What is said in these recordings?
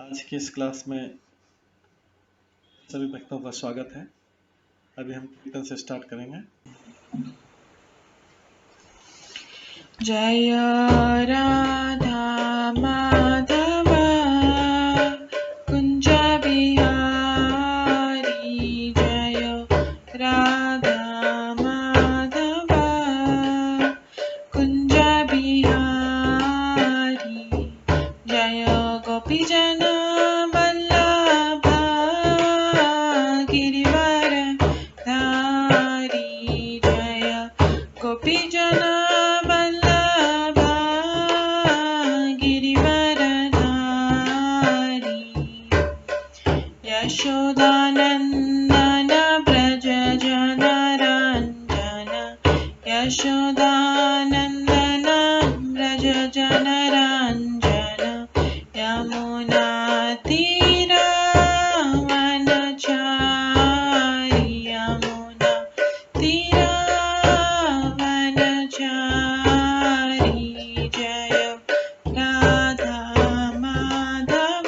आज की इस क्लास में सभी भक्तों का स्वागत है। अभी हम कीर्तन से स्टार्ट करेंगे। जय राधा माधव कुंज बिहारी, जय राधा माधव कुंज बिहारी, जय गोपीजन वल्लभ गिरिवर धारी, जय गोपीजन वल्लभ गिरिवर धारी, यशोदानंदन व्रज जनरंजन, यशोदानंदन व्रज जनरंजन, यमुना तीरावनचारी, यमुना तीरावनचारी, जय राधा माधव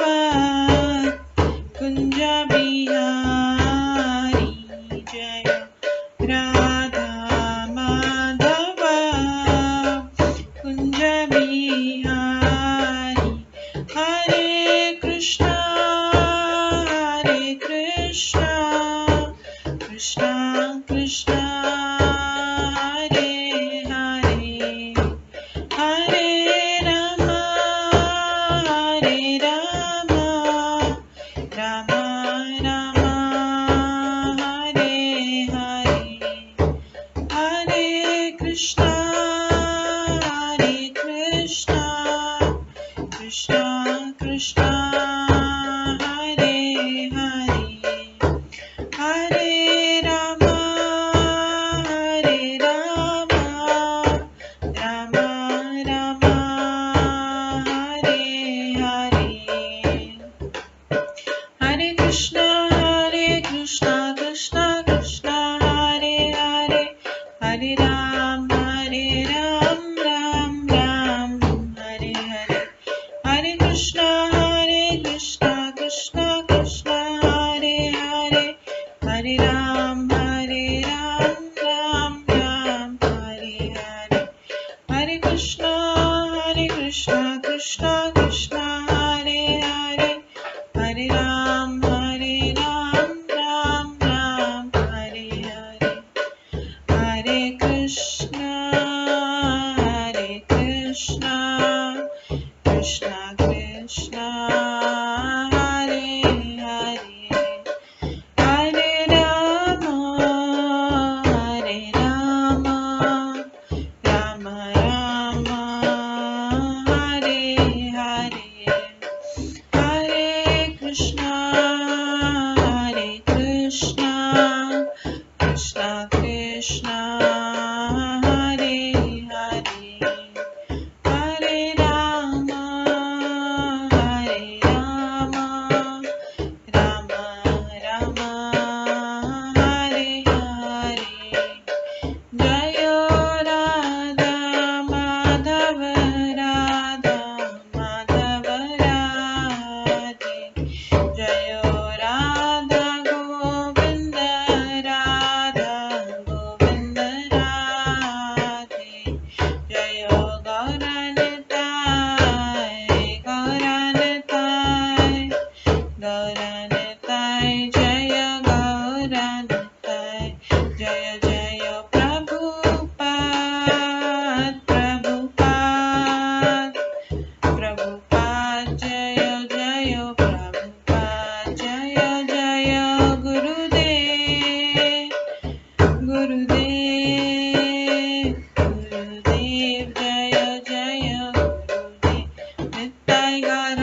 कुंज बिहारी, जय राधा माधव कुंज बिहारी, हरे कृष्णा कृष्णा कृष्णा हरे हरे, हरे राम राम राम हरे हरे, हरे कृष्णा कृष्णा कृष्णा हरे हरे, हरे राम राम राम हरे हरे, हरे कृष्णा कृष्णा कृष्णा हरे हरे, हरे राम राम राम हरे हरे, हरे कृष्णा कृष्णा कृष्णा हरे हरे, हरे राम राम राम हरे हरे, हरे कृष्णा कृष्णा कृष्णा हरे हरे, हरे राम राम राम हरे हरे, हरे कृष्णा कृष्णा कृष्णा हरे हरे, हरे राम राम राम हरे हरे, हरे कृष्णा कृष्णा कृष्णा हरे हरे, हरे राम राम राम हरे हरे, जय राधा माधव राधे, जय राधा गोविंद राधे, जय गौरनिताय जय गौरनिताय, जय जय प्रभुपाद जय जय प्रभुपाद, जय जय गुरुदेव जय जय गुरुदेव, नित्य गौर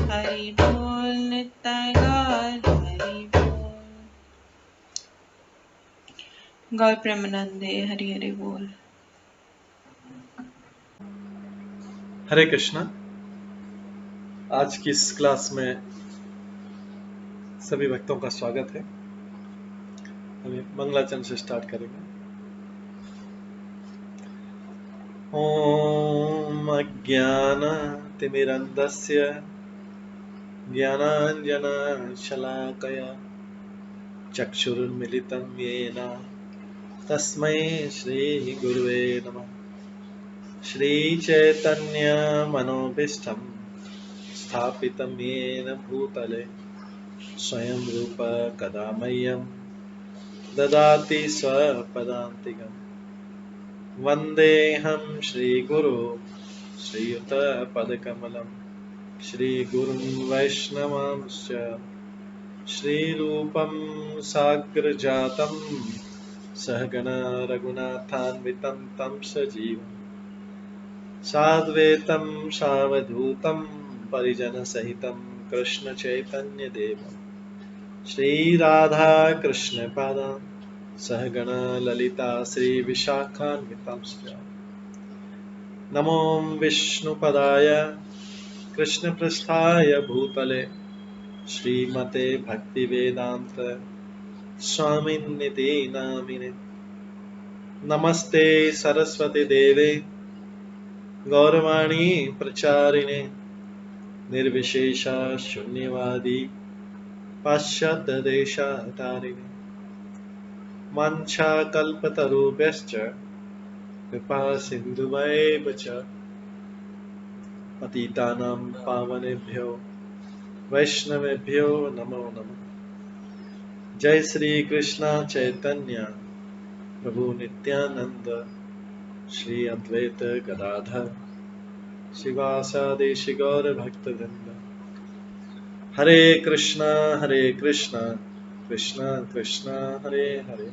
हरि बोल नित्य गौर हरि बोल। गौर प्रेमानंदे हरि हरि बोल। हरे कृष्णा। आज की इस क्लास में सभी भक्तों का स्वागत है। अभी मंगलाचरण से स्टार्ट करेंगे। ॐ अज्ञानतिमिरन्धस्य ज्ञानाञ्जनशलाकया चक्षुरुन्मिलितं येन तस्मै श्रीगुरुवे नमः। श्रीचैतन्यमनोभीष्टं स्थापितं येन भूतले स्वयं रूप कदा मह्यं ददाति स्वपदान्तिकम्। वन्देऽहं श्रीगुरो श्रीयुतपदकमलं श्रीगुरुं वैष्णवांश्च श्रीरूपं साग्रजातं सहगण रघुनाथान्वितं तं सजीवं साद्वैतं सावधूतं परिजनसहितं कृष्णचैतन्यदेवं श्रीराधाकृष्णपादान् सहगण ललिता श्रीविशाखान्वितांश्च नमो विष्णुपदाय कृष्णपृष्ठाय भूतले श्रीमते भक्तिवेदान्त स्वामिन्निति नामिने। नमस्ते सरस्वती देवे गौरवाणी प्रचारिणे निर्विशेष शून्यवादी पाश्चात्य देशतारिणे वाञ्छाकल्पतरुभ्यश्च कृपा सिन्धुभ्येव च पतितानां पावनेभ्यो वैष्णवेभ्यो नमो नमः। जय श्री कृष्ण चैतन्य प्रभु नित्यानंद श्री अद्वैत गदाधर शिवासादि गौर भक्तवृंद। हरे कृष्णा कृष्णा कृष्णा हरे हरे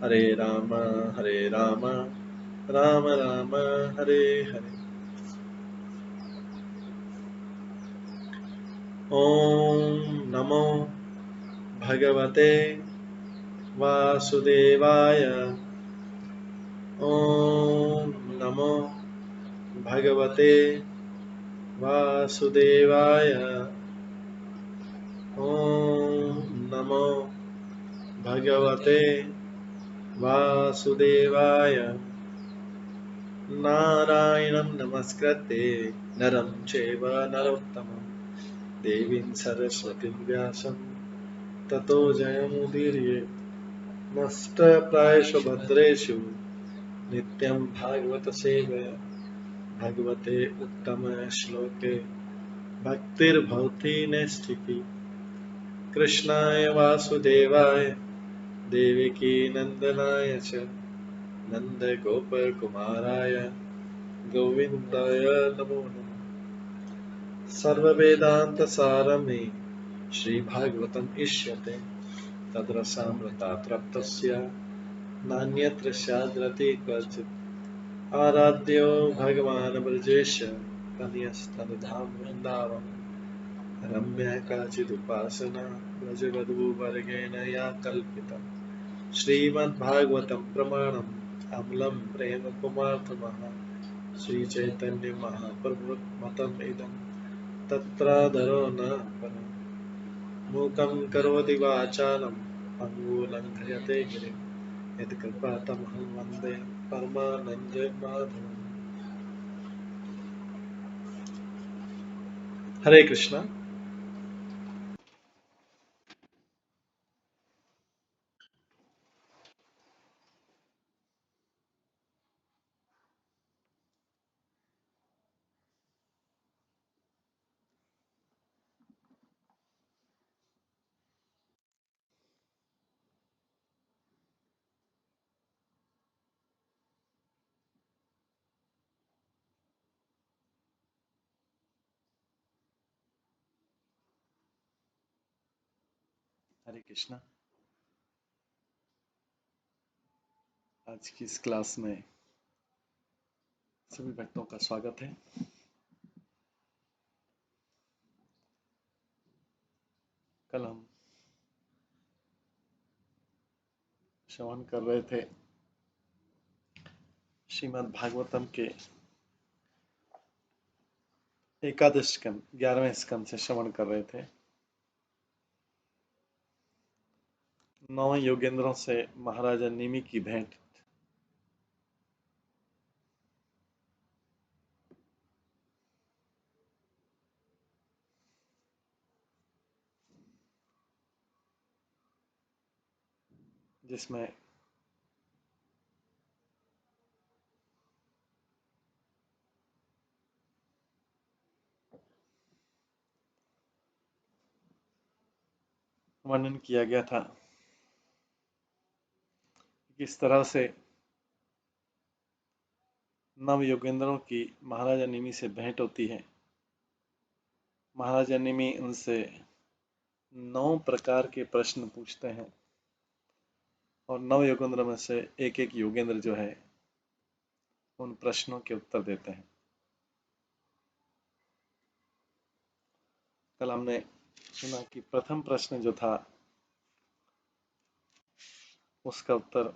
हरे राम राम राम हरे हरे। ओम नमो भगवते वासुदेवाय। ओम नमो भगवते वासुदेवाय। ओम नमो भगवते वासुदेवाय। नारायणं नमस्कृत्य नरं चैव नरोत्तमं देवीं सरस्वतीं व्यासं ततो जयमुदीरयेत्। नष्टप्रायेषु भद्रेषु नित्यं भागवत सेवया भगवते उत्तम श्लोके भक्तिर्भवति नैष्ठिकी। कृष्णाय वासुदेवाय देवकी नंदनाय च नन्दगोपकुमाराय गोविन्दाय नमो नमः। सर्ववेदान्तसारमे श्रीभागवतम् इष्यते तद्रसामृताप्तस्य नान्यत्र स्याद्रति क्वचित्। आराध्यो भगवान् ब्रजेश तनयस्तनुधाम वृन्दावन रम्या काचिदुपासना व्रजवधूवर्गेण या कल्पिता। श्रीमद्भागवतं प्रमाणम् अमलं प्रेमकुमार्थमः श्रीचैतन्य महाप्रभुमतम् इदं तत्रादरो न परम्। मूकं करोति वाचालं पङ्गुलङ्घयते गिरिं यत्कृपातमहं वन्दे परमानन्दमाधवम्। हरे कृष्णा। हरे कृष्णा। आज की इस क्लास में सभी भक्तों का स्वागत है। कल हम श्रवण कर रहे थे श्रीमद् भागवतम के एकादश स्कंद 11वें स्कंद से श्रवण कर रहे थे। 9 योगेंद्रों से महाराजा निमि की भेंट जिसमें वर्णन किया गया था किस तरह से नव योगेंद्रों की महाराजा निमि से भेंट होती है। महाराजा निमि उनसे 9 प्रकार के प्रश्न पूछते हैं और 9 योगेंद्र में से एक एक योगेंद्र जो है उन प्रश्नों के उत्तर देते हैं। कल हमने सुना कि प्रथम प्रश्न जो था उसका उत्तर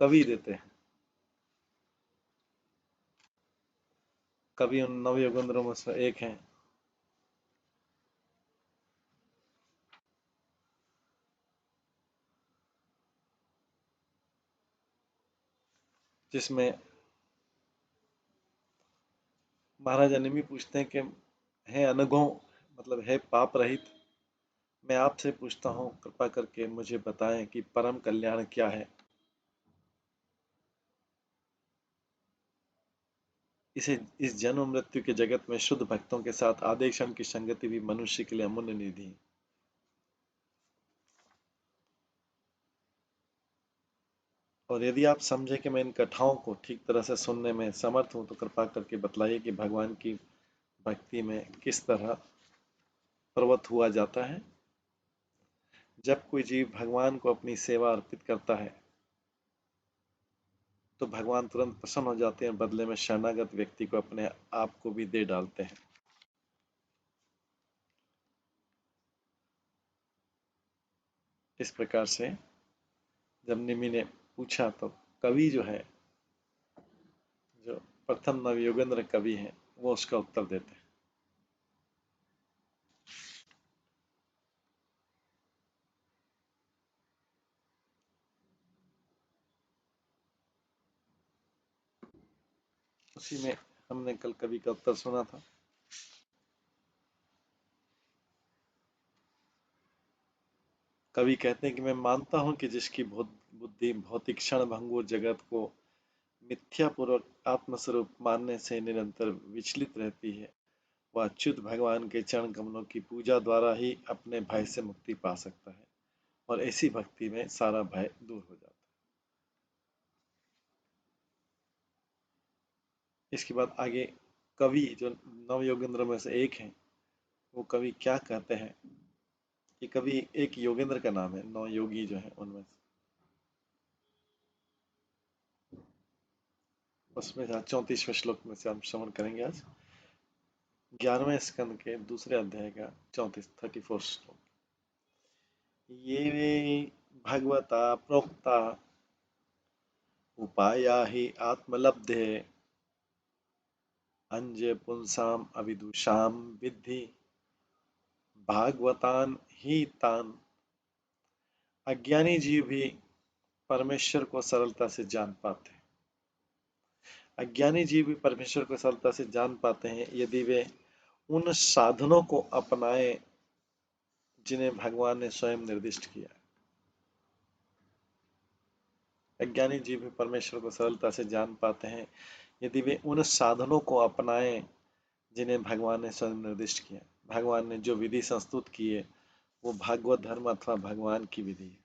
कवि देते हैं। कवि उन 9 योगेंद्रों में से एक हैं जिसमें महाराजा निमि पूछते हैं कि हे अनघों, मतलब हे पाप रहित, मैं आपसे पूछता हूँ, कृपा करके मुझे बताएं कि परम कल्याण क्या है। इस जन्म मृत्यु के जगत में शुद्ध भक्तों के साथ आधे क्षण की संगति भी मनुष्य के लिए अमूल्य निधि है। और यदि आप समझे कि मैं इन कथाओं को ठीक तरह से सुनने में समर्थ हूं तो कृपा करके बतलाइए कि भगवान की भक्ति में किस तरह प्रवृत्त हुआ जाता है। जब कोई जीव भगवान को अपनी सेवा अर्पित करता है तो भगवान तुरंत प्रसन्न हो जाते हैं, बदले में शरणागत व्यक्ति को अपने आप को भी दे डालते हैं। इस प्रकार से जब निमि ने पूछा तो कवि जो है, जो प्रथम नवयोगेंद्र कवि हैं, वो उसका उत्तर देते हैं। उसी में हमने कल कवि का उत्तर सुना था। कवि कहते हैं कि मैं मानता हूं कि जिसकी बुद्धि भौतिक क्षण भंगुर जगत को मिथ्यापूर्वक आत्मस्वरूप मानने से निरंतर विचलित रहती है, वह अच्युत भगवान के चरण कमलों की पूजा द्वारा ही अपने भय से मुक्ति पा सकता है और ऐसी भक्ति में सारा भय दूर हो जाता है। इसके बाद आगे कवि जो नव योगेंद्र में से एक हैं, वो कवि क्या कहते हैं। ये कवि एक योगेंद्र का नाम है, 9 योगी जो है उनमें से। उसमें 34वें श्लोक में से हम श्रवण करेंगे आज। 11वें स्कंद के दूसरे अध्याय का 34 श्लोक। ये वे भगवता प्रोक्ता उपाया ही आत्मलब्धे अंजे पुंसाम अविदुषाम विद्धि भागवतान ही तान। अज्ञानी जीव भी परमेश्वर को सरलता से जान पाते हैं। अज्ञानी जीव भी परमेश्वर को सरलता से जान पाते हैं यदि वे उन साधनों को अपनाएं जिन्हें भगवान ने स्वयं निर्दिष्ट किया। अज्ञानी जीव भी परमेश्वर को सरलता से जान पाते हैं यदि वे उन साधनों को अपनाएं जिन्हें भगवान ने स्वयं निर्दिष्ट किया। भगवान ने जो विधि संस्तुत की है वो भागवत धर्म अथवा भगवान की विधि है।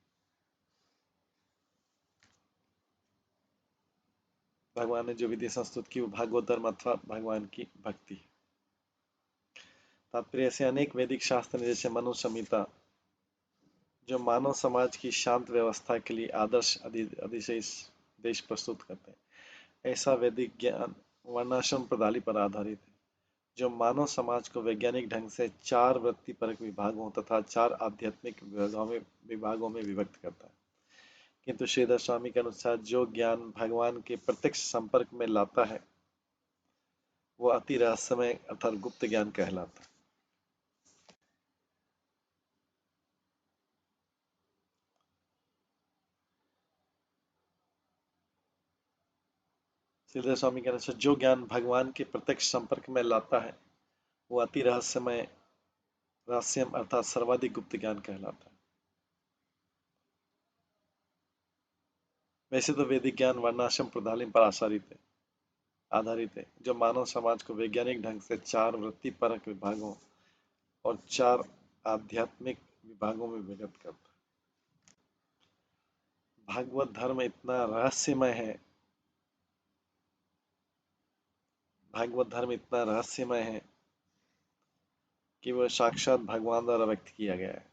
भगवान ने जो विधि संस्तुत की वो भागवत धर्म अथवा भगवान की भक्ति है। तात्पर्य ऐसे अनेक वैदिक शास्त्र ने, जैसे मनु संहिता, जो मानव समाज की शांत व्यवस्था के लिए आदर्श देश प्रस्तुत करते हैं। ऐसा वैदिक ज्ञान वर्णाश्रम प्रणाली पर आधारित है जो मानव समाज को वैज्ञानिक ढंग से 4 वृत्तिपरक विभागों तथा 4 आध्यात्मिक विभागों में विभक्त करता है। किंतु श्रीधर स्वामी के अनुसार जो ज्ञान भगवान के प्रत्यक्ष संपर्क में लाता है वो अति रहस्यमय अर्थात गुप्त ज्ञान कहलाता है। श्रीधर स्वामी के अनुसार जो ज्ञान भगवान के प्रत्यक्ष संपर्क में लाता है वो अति रहस्यमय रहस्यम अर्थात सर्वाधिक गुप्त ज्ञान कहलाता है। वैसे तो वैदिक ज्ञान वर्णाश्रम प्रणाली पर आधारित है, जो मानव समाज को वैज्ञानिक ढंग से 4 वृत्तिपरक विभागों और 4 आध्यात्मिक विभागों में विभक्त करता है। भागवत धर्म इतना रहस्यमय है, भागवत धर्म इतना रहस्यमय है कि वह साक्षात भगवान द्वारा व्यक्त किया गया है।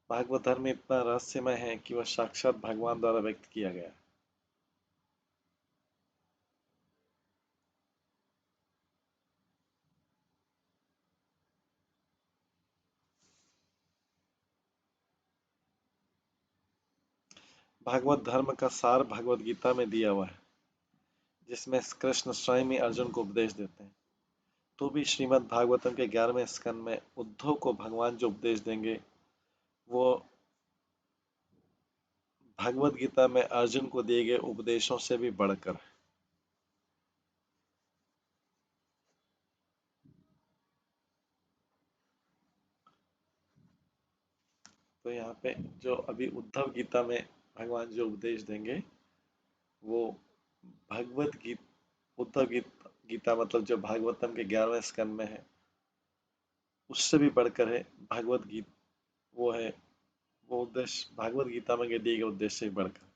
भागवत धर्म इतना रहस्यमय है कि वह साक्षात भगवान द्वारा व्यक्त किया गया है। भागवत धर्म का सार भगवत गीता में दिया हुआ है, जिसमें कृष्ण स्वयं ही अर्जुन को उपदेश देते हैं। तो भी श्रीमद् भागवतम के 11वें स्कंद में उद्धव को भगवान जो उपदेश देंगे वो भगवत गीता में अर्जुन को दिए गए उपदेशों से भी बढ़कर है। तो यहाँ पे जो अभी उद्धव गीता में भगवान जो उपदेश देंगे वो भगवत गीता गीता मतलब जो भागवतम के 11वें स्कंद में है उससे भी बढ़कर है। भगवत गीता वो है, वो उद्देश्य भागवत गीता में दिए गए उद्देश्य से बढ़कर,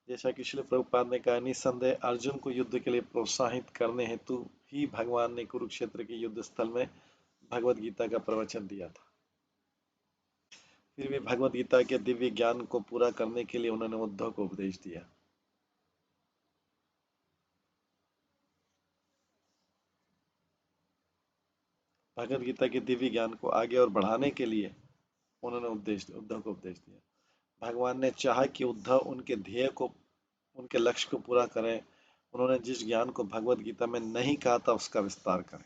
जैसा कि श्रील प्रभुपाद ने कहा, निसंदेह अर्जुन को युद्ध के लिए प्रोत्साहित करने हेतु ही भगवान ने कुरुक्षेत्र के युद्ध स्थल में भगवत गीता का प्रवचन दिया था। फिर भी भगवत गीता के दिव्य ज्ञान को पूरा करने के लिए उन्होंने उद्धव को उपदेश दिया। भगवत गीता के दिव्य ज्ञान को आगे और बढ़ाने के लिए उन्होंने उद्धव को उपदेश दिया। भगवान ने चाहा कि उद्धव उनके ध्येय को, उनके लक्ष्य को पूरा करें। उन्होंने जिस ज्ञान को भगवत गीता में नहीं कहा था उसका विस्तार करें।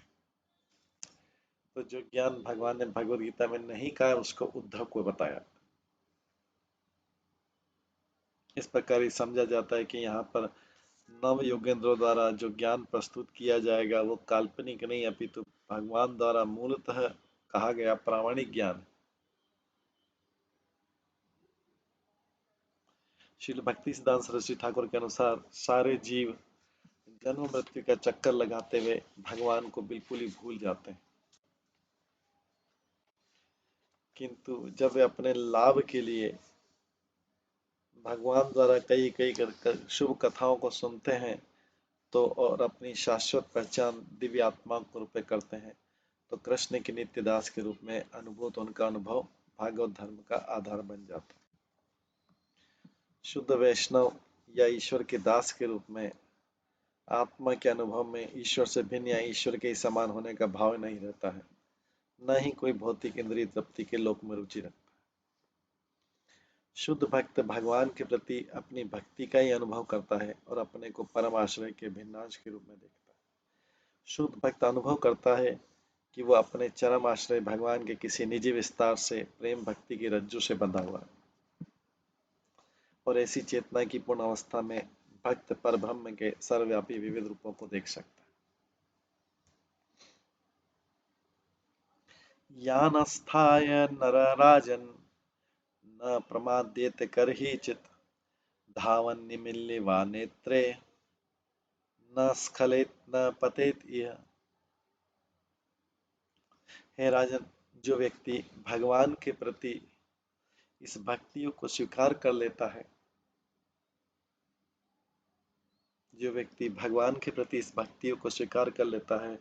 तो जो ज्ञान भगवान ने भगवत गीता में नहीं कहा उसको उद्धव को बताया। इस प्रकार ही समझा जाता है कि यहाँ पर नव योगेंद्रों द्वारा जो ज्ञान प्रस्तुत किया जाएगा वो काल्पनिक नहीं अपितु भगवान द्वारा मूलतः कहा गया प्रामाणिक ज्ञान। श्रील भक्ति सिद्धांत सरस्वती ठाकुर के अनुसार सारे जीव जन्म मृत्यु का चक्कर लगाते हुए भगवान को बिल्कुल ही भूल जाते हैं, किंतु जब वे अपने लाभ के लिए भगवान द्वारा कई कई कर शुभ कथाओं को सुनते हैं तो और अपनी शाश्वत पहचान दिव्य आत्मा को रूप में करते हैं तो कृष्ण के नित्य दास के रूप में अनुभूत उनका अनुभव भागवत धर्म का आधार बन जाता है। शुद्ध वैष्णव या ईश्वर के दास के रूप में आत्मा के अनुभव में ईश्वर से भिन्न या ईश्वर के ही समान होने का भाव नहीं रहता है, न ही कोई भौतिक इंद्रिय तृप्ति के लोक में रुचि रखता है। शुद्ध भक्त भगवान के प्रति अपनी भक्ति का ही अनुभव करता है और अपने को परम आश्रय के भिन्नांश के रूप में देखता है। शुद्ध भक्त अनुभव करता है कि वह अपने चरम आश्रय भगवान के किसी निजी विस्तार से प्रेम भक्ति की रज्जु से बंधा हुआ है और ऐसी चेतना की पूर्ण अवस्था में भक्त परब्रह्म के सर्वव्यापी विविध रूपों को देख सकता है। यानस्थाय नरराजन न प्रमाद्येत करहिचित् धावन निमील्य नेत्रे न स्खलेत न पतेत इह। हे राजन, जो व्यक्ति भगवान के प्रति इस भक्तियों को स्वीकार कर लेता है, जो व्यक्ति भगवान के प्रति इस भक्तियों को स्वीकार कर लेता है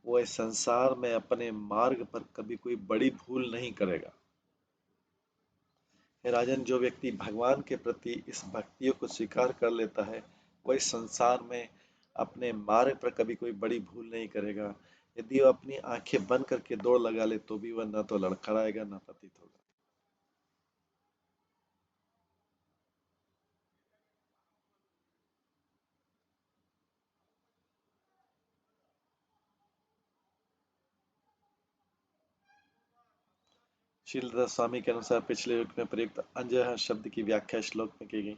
वो इस संसार में अपने मार्ग पर कभी कोई बड़ी भूल नहीं करेगा। हे राजन, जो व्यक्ति भगवान के प्रति इस भक्तियों को स्वीकार कर लेता है वह इस संसार में अपने मार्ग पर कभी कोई बड़ी भूल नहीं करेगा। यदि वो अपनी आंखें बंद करके दौड़ लगा ले तो भी वह न तो लड़खड़ाएगा न पतित होगा। शीलदास स्वामी के अनुसार पिछले युग में प्रयुक्त अंजः शब्द की व्याख्या श्लोक में की गई।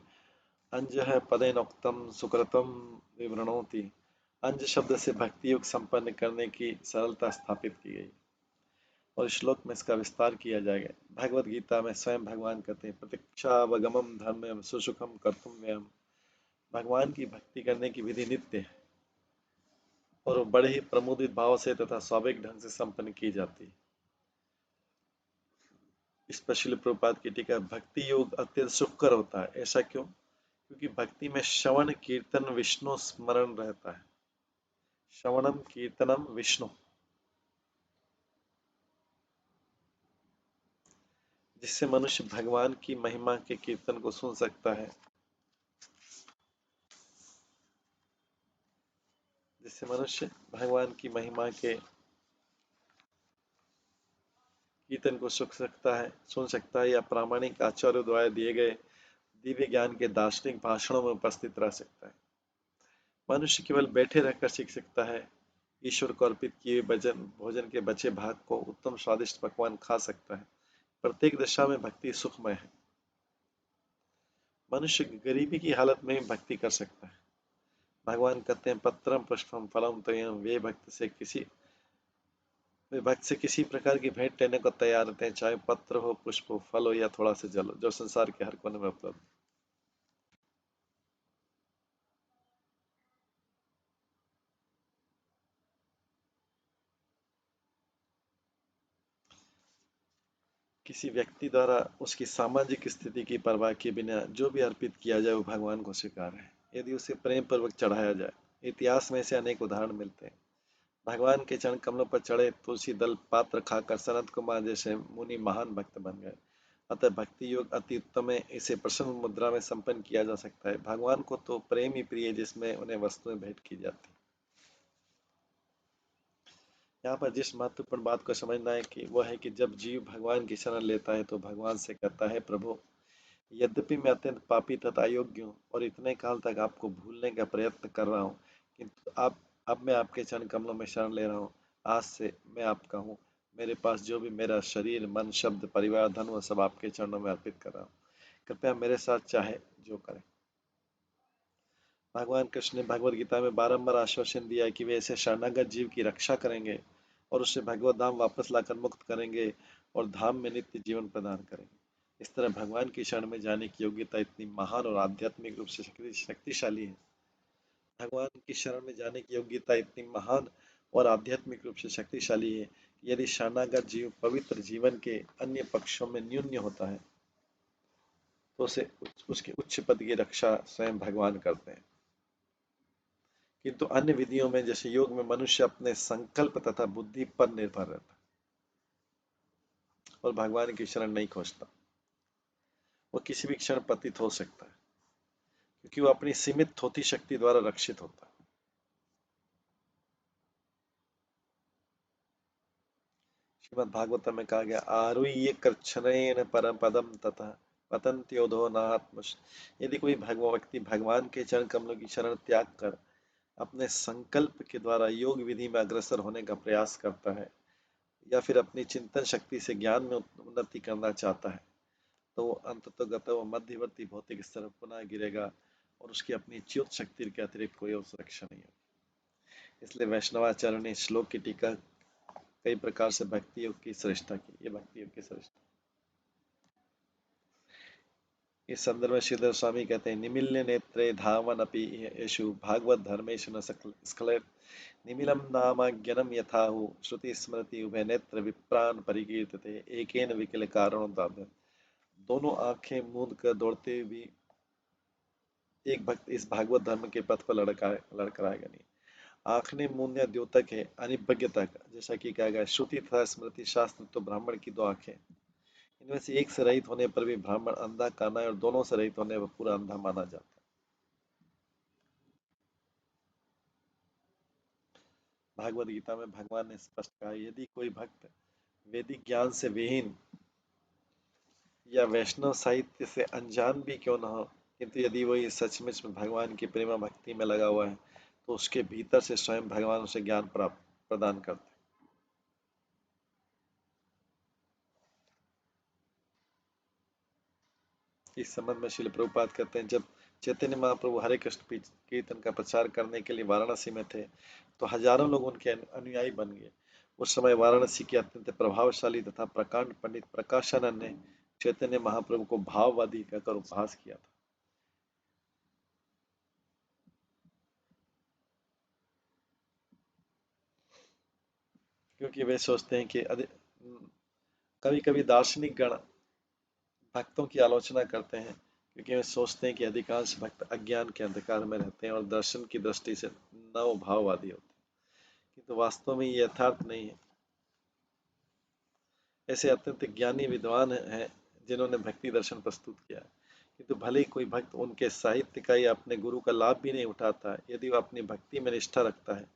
अंजः पदेनोक्तम सुकृतम विवृणोति। अंज शब्द से भक्ति योग संपन्न करने की सरलता स्थापित की गई और श्लोक में इसका विस्तार किया जाएगा। भगवत गीता में स्वयं भगवान कहते हैं, प्रतीक्षावगमम धर्म सुसुखम कर्तुम व्ययम। भगवान की भक्ति करने की विधि नित्य है और वो बड़े ही प्रमोदित भाव से तथा स्वाभाविक ढंग से संपन्न की जाती है। इस पर श्रील प्रभुपाद की टीका, भक्ति योग अत्यंत सुखकर होता है। ऐसा क्यों? क्योंकि भक्ति में श्रवण कीर्तन विष्णु स्मरण रहता है। श्रवणम कीर्तनम विष्णु, जिससे मनुष्य भगवान की महिमा के कीर्तन को सुन सकता है, जिससे मनुष्य भगवान की महिमा के कीर्तन को सुन सकता है या प्रामाणिक आचार्यों द्वारा दिए गए दिव्य ज्ञान के दार्शनिक भाषणों में उपस्थित रह सकता है। मनुष्य केवल बैठे रहकर सीख सकता है। ईश्वर को अर्पित किए भोजन के बचे भाग को उत्तम स्वादिष्ट पकवान खा सकता है। प्रत्येक दशा में भक्ति सुखमय है। मनुष्य गरीबी की हालत में भी भक्ति कर सकता है। भगवान कहते हैं, पत्रम पुष्पम फलम तोयम। वे भक्त से किसी प्रकार की भेंट लेने को तैयार रहते हैं, चाहे पत्र हो, पुष्प हो, फल हो या थोड़ा सा जल हो, जो संसार के हर कोने में उपलब्ध। किसी व्यक्ति द्वारा उसकी सामाजिक स्थिति की परवाह किए बिना जो भी अर्पित किया जाए वो भगवान को स्वीकार है, यदि उसे प्रेम पूर्वक चढ़ाया जाए। इतिहास में से अनेक उदाहरण मिलते हैं। भगवान के चरण कमलों पर चढ़े तुलसी दल पात्र खाकर सनत कुमार जैसे मुनि महान भक्त बन गए। अतः भक्ति योग अति उत्तम है। इसे प्रसन्न मुद्रा में संपन्न किया जा सकता है। भगवान को तो प्रेम ही प्रिय, जिसमें उन्हें वस्तुएं भेंट की जाती। यहाँ पर जिस महत्वपूर्ण बात को समझना है कि वह है कि जब जीव भगवान की शरण लेता है तो भगवान से कहता है, प्रभु, यद्यपि मैं अत्यंत पापी तथा अयोग्य हूँ और इतने काल तक आपको भूलने का प्रयत्न कर रहा हूँ, किंतु अब मैं आपके चरण कमलों में शरण ले रहा हूँ। आज से मैं आपका हूँ। मेरे पास जो भी मेरा शरीर, मन, शब्द, परिवार, धन, वह सब आपके चरणों में अर्पित कर रहा हूँ। कृपया मेरे साथ चाहे जो करें। भगवान कृष्ण ने भगवद गीता में बारंबार आश्वासन दिया कि वे ऐसे शरणागत जीव की रक्षा करेंगे और उसे भगवत धाम वापस लाकर मुक्त करेंगे और धाम में नित्य जीवन प्रदान करेंगे। इस तरह भगवान की शरण में जाने की योग्यता इतनी महान और आध्यात्मिक रूप से शक्तिशाली है। भगवान की शरण में जाने की योग्यता इतनी महान और आध्यात्मिक रूप से शक्तिशाली है कि यदि शरणागत जीव पवित्र जीवन के अन्य पक्षों में न्यून होता है तो उसे उसके उच्च पद की रक्षा स्वयं भगवान करते हैं। किंतु अन्य विधियों में जैसे योग में मनुष्य अपने संकल्प तथा बुद्धि पर निर्भर रहता है और भगवान की शरण नहीं खोजता। वो किसी भी क्षण पतित हो सकता है क्योंकि वो अपनी सीमित थोथी शक्ति द्वारा रक्षित होता है। श्रीमद् भागवत में कहा गया, आरुह्य कृच्छ्रेण परम पदम तथा पतन्त्योधो नात्म। यदि कोई व्यक्ति भगवान के चरण कमलों की शरण त्याग कर अपने संकल्प के द्वारा योग विधि में अग्रसर होने का प्रयास करता है या फिर अपनी चिंतन शक्ति से ज्ञान में उन्नति करना चाहता है, तो वो अंततोगत वो मध्यवर्ती भौतिक स्तर पर पुनः गिरेगा और उसकी अपनी च्युत शक्ति के अतिरिक्त कोई और सुरक्षा नहीं होगी। इसलिए वैष्णवाचार्य ने श्लोक की टीका कई प्रकार से भक्ति योग की श्रेष्ठता की। ये भक्ति योग की श्रेष्ठता इस संदर्भ में श्रीधर स्वामी कहते हैं, निमिल्य नेत्रे धावन अपि येषु भागवत धर्मेषु न स्खलेत। निमिलम नाम ज्ञानम यथाहु श्रुति स्मृति उभय नेत्र विप्रान परिकीर्तते एकेन विकल कारणों दाभ्य। दोनों आंखें मूंद कर दौड़ते भी एक भक्त इस भागवत धर्म के पथ पर लड़खड़ाएगा नहीं। आंखें मूंदना द्योतक है, अनिभज्ञता का, जैसा कि कहा गया, श्रुति तथा स्मृति शास्त्र तो ब्राह्मण की दो आंखें, इनमें से एक से रहित होने पर भी ब्राह्मण अंधा काना है और दोनों से रहित होने पर पूरा अंधा माना जाता है। भागवत गीता में भगवान ने स्पष्ट कहा, यदि कोई भक्त वैदिक ज्ञान से विहीन या वैष्णव साहित्य से अनजान भी क्यों न हो, किंतु यदि वही सचमुच में भगवान की प्रेमा भक्ति में लगा हुआ है तो उसके भीतर से स्वयं भगवान उसे ज्ञान प्राप्त प्रदान करते हैं। इस संबंध में श्रील प्रभुपाद कहते हैं, जब चैतन्य महाप्रभु हरे कृष्ण कीर्तन का प्रचार करने के लिए वाराणसी में थे तो हजारों लोग उनके अनुयायी बन गए। उस समय वाराणसी के अत्यंत प्रभावशाली तथा प्रकांड पंडित प्रकाशानंद ने चैतन्य महाप्रभु को भाववादी कहकर उपहास किया था। क्योंकि वे सोचते हैं कि कभी कभी दार्शनिक गण भक्तों की आलोचना करते हैं क्योंकि वे सोचते हैं कि अधिकांश भक्त अज्ञान के अंधकार में रहते हैं और दर्शन की दृष्टि से नव भाववादी होते हैं, किंतु वास्तव में ये यथार्थ नहीं है। ऐसे अत्यंत ज्ञानी विद्वान हैं जिन्होंने भक्ति दर्शन प्रस्तुत किया है, किंतु भले ही कोई भक्त उनके साहित्य का या अपने गुरु का लाभ भी नहीं उठाता, यदि वह अपनी भक्ति में निष्ठा रखता है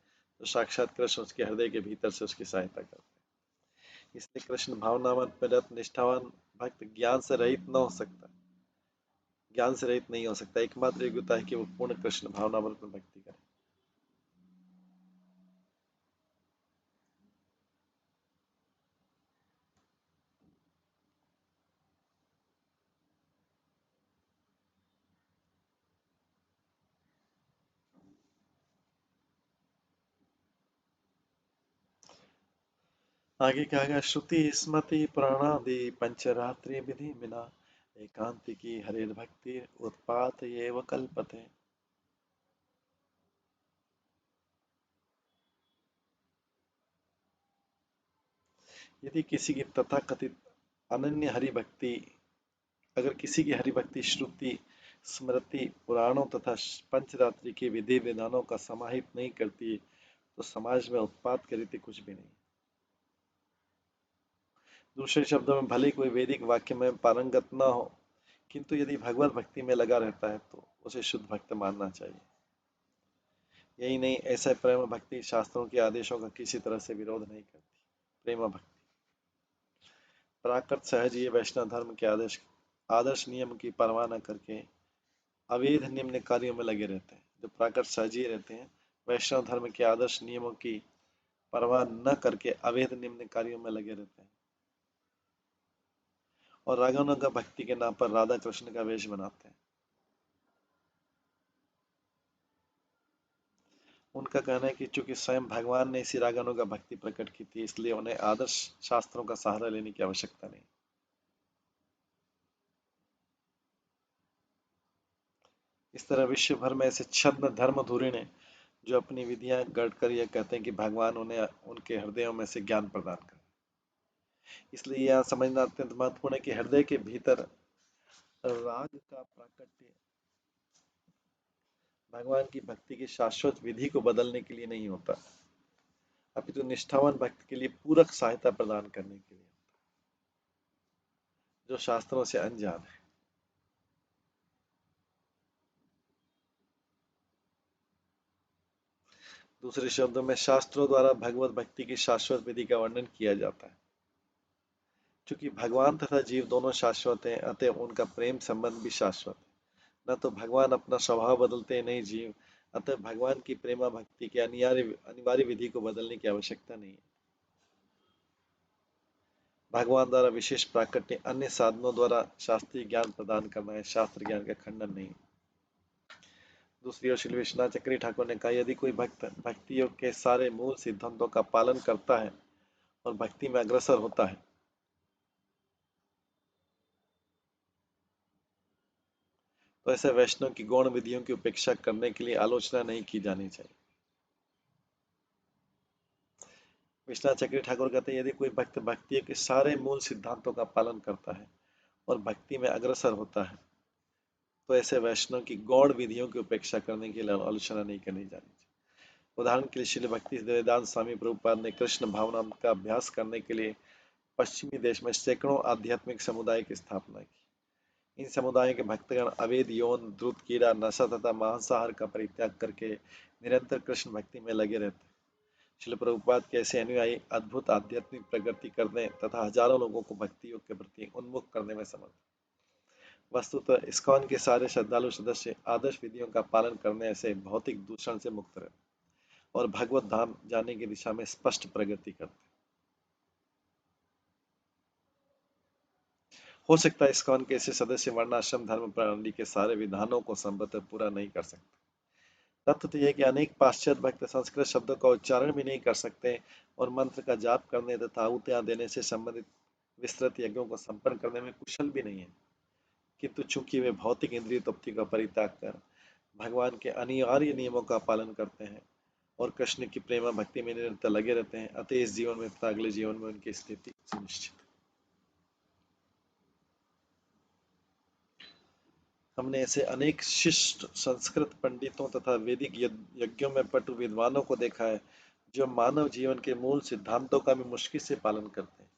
तो साक्षात कृष्ण उसके हृदय के भीतर से उसकी सहायता करते हैं। इसलिए कृष्ण भावनामन प्रदत्त निष्ठावान भक्त ज्ञान से रहित न हो सकता, ज्ञान से रहित नहीं हो सकता। एकमात्र योग्यता है कि वो पूर्ण कृष्ण भावनामन में भक्ति करे। आगे क्या है, श्रुति स्मृति पुराणादि पंचरात्रि विधि बिना एकांतिकी हरिर भक्ति उत्पात ये व कल्पते। यदि किसी की तथाकथित अनन्य हरि भक्ति, अगर किसी की हरि भक्ति श्रुति स्मृति पुराणों तथा पंचरात्रि के विधि विधानों का समाहित नहीं करती तो समाज में उत्पात के रीति कुछ भी नहीं। दूसरे शब्दों में, भले कोई वैदिक वाक्य में पारंगत न हो, किंतु यदि भगवत भक्ति में लगा रहता है तो उसे शुद्ध भक्त मानना चाहिए। यही नहीं, ऐसा प्रेम भक्ति शास्त्रों के आदेशों का किसी तरह से विरोध नहीं करती। प्रेम भक्ति प्राकृत सहज ये वैष्णव धर्म के आदर्श नियम की परवाह न करके अवैध निम्न कार्यों में लगे रहते हैं। जो प्राकृत सहजी रहते हैं, वैष्णव धर्म के आदर्श नियमों की परवाह न करके अवैध निम्न कार्यों में लगे रहते हैं और रागानुगा भक्ति के नाम पर राधा कृष्ण का वेश बनाते हैं। उनका कहना है कि चूंकि स्वयं भगवान ने इसी रागानुगा भक्ति प्रकट की थी, इसलिए उन्हें आदर्श शास्त्रों का सहारा लेने की आवश्यकता नहीं। इस तरह विश्व भर में ऐसे छद्म धर्म धुरीण हैं जो अपनी विधियां गढ़कर यह कहते हैं कि भगवान उन्हें उनके हृदयों में से ज्ञान प्रदान कर। इसलिए यह समझना अत्यंत महत्वपूर्ण है कि हृदय के भीतर राग का प्राकट्य भगवान की भक्ति की शाश्वत विधि को बदलने के लिए नहीं होता, अपितु निष्ठावान भक्त के लिए पूरक सहायता प्रदान करने के लिए, जो शास्त्रों से अनजान है। दूसरे शब्दों में, शास्त्रों द्वारा भगवत भक्ति की शाश्वत विधि का वर्णन किया जाता है। चूंकि भगवान तथा जीव दोनों शाश्वत हैं, अतः उनका प्रेम संबंध भी शाश्वत है। न तो भगवान अपना स्वभाव बदलते हैं, नहीं जीव, अतः भगवान की प्रेमा भक्ति के अनिवार्य विधि को बदलने की आवश्यकता नहीं है। भगवान द्वारा विशेष प्राकट्य अन्य साधनों द्वारा शास्त्रीय ज्ञान प्रदान करना है, शास्त्र ज्ञान का खंडन नहीं। दूसरी ओर श्री विश्वनाथ चक्री ठाकुर ने कहा, यदि कोई भक्त भक्ति योग के सारे मूल सिद्धांतों का पालन करता है और भक्ति में अग्रसर होता है तो ऐसे वैष्णव की गौण विधियों की उपेक्षा करने के लिए आलोचना नहीं की जानी चाहिए। विश्वनाथ चक्री ठाकुर कहते हैं, यदि कोई भक्त भक्ति के सारे मूल सिद्धांतों का पालन करता है और भक्ति में अग्रसर होता है तो ऐसे वैष्णव की गौण विधियों की उपेक्षा करने के लिए आलोचना नहीं करनी जानी चाहिए। उदाहरण के लिए श्रील भक्ति वेदांत स्वामी प्रभुपाद ने कृष्ण भावना का अभ्यास करने के लिए पश्चिमी देश में सैकड़ों आध्यात्मिक समुदाय की स्थापना की। इन समुदायों के भक्तगण अवैध यौन द्रुत कीड़ा नशा तथा मांसाहार का परित्याग करके निरंतर कृष्ण भक्ति में लगे रहते। श्रील प्रभुपाद के ऐसे अनुयायी अद्भुत आध्यात्मिक प्रगति करने तथा हजारों लोगों को भक्ति योग के प्रति उन्मुख करने में समर्थ। वस्तुतः इस्कॉन के सारे श्रद्धालु सदस्य आदर्श विधियों का पालन करने से भौतिक दूषण से मुक्त रहते और भगवत धाम जाने की दिशा में स्पष्ट प्रगति करते। हो सकता है इस्कॉन के ऐसे सदस्य वर्णाश्रम धर्म प्रणाली के सारे विधानों को संभवतः पूरा नहीं कर सकते। तथ्य तो यह कि अनेक पाश्चात्य भक्त संस्कृत शब्दों का उच्चारण भी नहीं कर सकते और मंत्र का जाप करने तथा आहुतियां देने से संबंधित विस्तृत यज्ञों को संपन्न करने में कुशल भी नहीं है, किंतु चूंकि वे भौतिक इंद्रिय तृप्ति का परित्याग कर भगवान के अनिवार्य नियमों का पालन करते हैं और कृष्ण की प्रेमा भक्ति में निरंतर लगे रहते हैं, अतः इस जीवन में तथा अगले जीवन में उनकी स्थिति सुनिश्चित। हमने ऐसे अनेक शिष्ट संस्कृत पंडितों तथा वैदिक यज्ञों में पटु विद्वानों को देखा है जो मानव जीवन के मूल सिद्धांतों का भी मुश्किल से पालन करते हैं,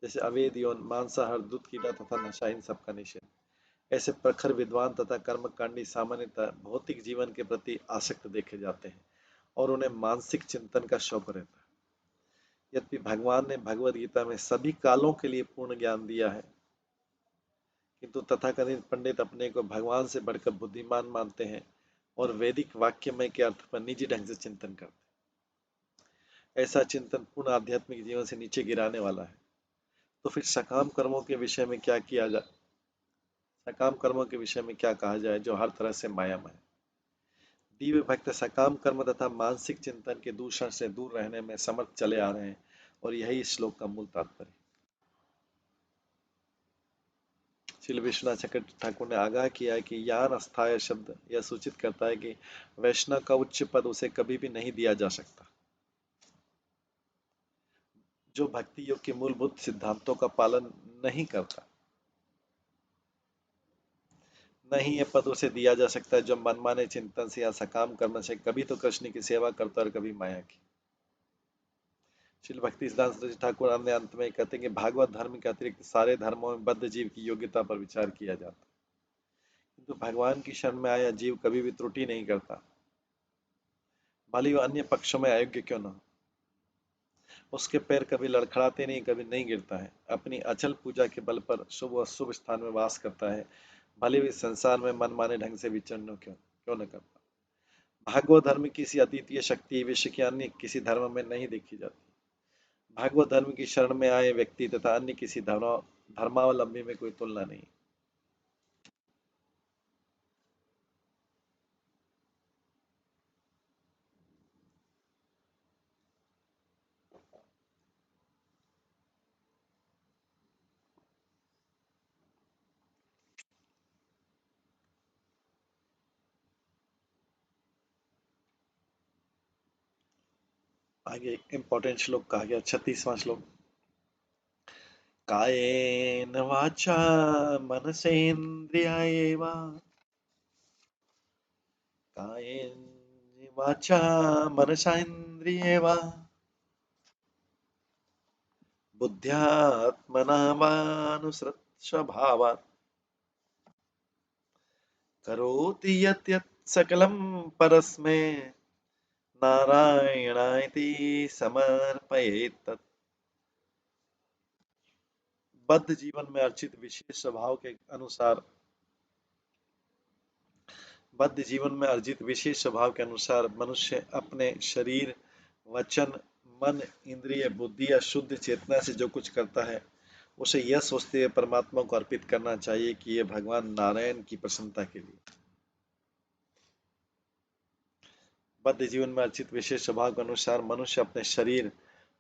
जैसे अवैध यौन, मांसाहार, दूध कीड़ा तथा नशा, इन सब का निषेध। ऐसे प्रखर विद्वान तथा कर्मकांडी सामान्यतः भौतिक जीवन के प्रति आसक्त देखे जाते हैं और उन्हें मानसिक चिंतन का शौक रहता है। यद्यपि भगवान ने भगवद गीता में सभी कालों के लिए पूर्ण ज्ञान दिया है, किंतु तथाकथित पंडित अपने को भगवान से बढ़कर बुद्धिमान मानते हैं और वैदिक वाक्यमय के अर्थ पर निजी ढंग से चिंतन करते हैं। ऐसा चिंतन पूर्ण आध्यात्मिक जीवन से नीचे गिराने वाला है। तो फिर सकाम कर्मों के विषय में क्या किया जाए, सकाम कर्मों के विषय में क्या कहा जाए जो हर तरह से मायामय है। दिव्य भक्त सकाम कर्म तथा मानसिक चिंतन के दूषण से दूर रहने में समर्थ चले आ रहे हैं और यही इस श्लोक का मूल तात्पर्य। श्री विश्वनाथ चक्रवर्ती ठाकुर ने आगाह किया है कि यान अस्थाय शब्द यह सूचित करता है कि वैष्णव का उच्च पद उसे कभी भी नहीं दिया जा सकता। जो भक्ति योग के मूलभूत सिद्धांतों का पालन नहीं करता, नहीं ये पद उसे दिया जा सकता है जो मनमाने चिंतन से या सकाम कर्म से कभी तो कृष्ण की सेवा करता और कभी माया की। श्री भक्ति सिद्धांत सरस्वती ठाकुर अन्य अंत में कहते हैं कि भागवत धर्म के अतिरिक्त सारे धर्मों में बद्ध जीव की योग्यता पर विचार किया जाता है, किंतु भगवान की शरण में आया जीव कभी भी त्रुटि नहीं करता, भले वो अन्य पक्षों में अयोग्य क्यों न हो। उसके पैर कभी लड़खड़ाते नहीं, कभी नहीं गिरता है, अपनी अचल पूजा के बल पर शुभ और शुभ स्थान में वास करता है, भले भी संसार में मनमाने ढंग से विचरण क्यों न करता। भागवत धर्म की किसी अद्वितीय शक्ति विश्व के अन्य किसी धर्म में नहीं देखी जाती। भागवत धर्म की शरण में आए व्यक्ति तथा अन्य किसी धर्मावलंबी में कोई तुलना नहीं। आगे एक इंपॉर्टेंट श्लोक कहा गया, 36वां श्लोक। कायेन वाचा मनसेन्द्रियायेवा, कायेन वाचा मनसेन्द्रियेवा, बुद्ध्यात्मना वानुसृत स्वभावात् करोति यत् यत् सकलं परस्मै नारायणायति समर्पयेत् तत्। बद्ध जीवन में अर्चित विशेष स्वभाव के अनुसार, बद्ध जीवन में अर्जित विशेष स्वभाव के अनुसार मनुष्य अपने शरीर, वचन, मन, इंद्रिय, बुद्धि या शुद्ध चेतना से जो कुछ करता है उसे यह सोचते हुए परमात्मा को अर्पित करना चाहिए कि यह भगवान नारायण की प्रसन्नता के लिए। बद्ध जीवन में अर्जित विशेष स्वभाव के अनुसार मनुष्य अपने शरीर,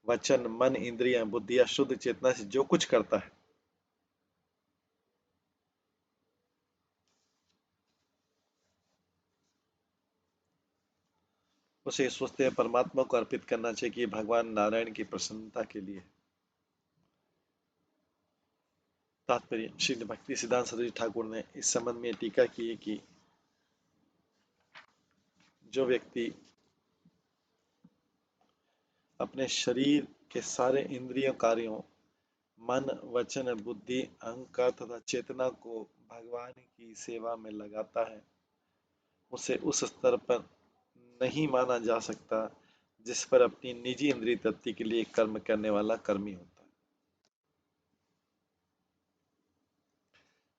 वचन, मन, इंद्रिय, बुद्धि या शुद्ध चेतना से जो कुछ करता है उसे सोचते हुए परमात्मा को अर्पित करना चाहिए कि भगवान नारायण की प्रसन्नता के लिए। तात्पर्य। श्री भक्ति सिद्धांत सरस्वती ठाकुर ने इस संबंध में टीका की है कि जो व्यक्ति अपने शरीर के सारे इंद्रिय कार्यों, मन, वचन, बुद्धि, अहंकार तथा चेतना को भगवान की सेवा में लगाता है उसे उस स्तर पर नहीं माना जा सकता जिस पर अपनी निजी इंद्रिय तृप्ति के लिए कर्म करने वाला कर्मी होता है।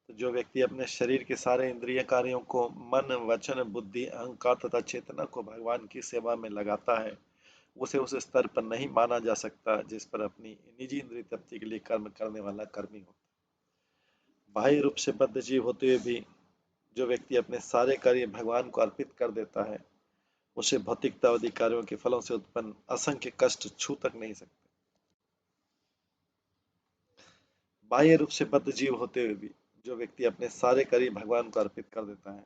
तो जो व्यक्ति अपने शरीर के सारे इंद्रिय कार्यों को मन, वचन, बुद्धि, अहंकार तथा चेतना को भगवान की सेवा में लगाता है उसे उस स्तर पर नहीं माना जा सकता जिस पर अपनी निजी इंद्रिय तृप्ति के लिए कर्म करने वाला कर्मी होता है। बाह्य रूप से बद्ध जीव होते हुए भी जो व्यक्ति अपने सारे कार्य भगवान को अर्पित कर देता है, उसे भौतिकतावादी कार्यों के फलों से उत्पन्न असंख्य कष्ट छू तक नहीं सकते। बाह्य रूप से बद्ध जीव होते हुए भी जो व्यक्ति अपने सारे कार्य भगवान को अर्पित कर देता है,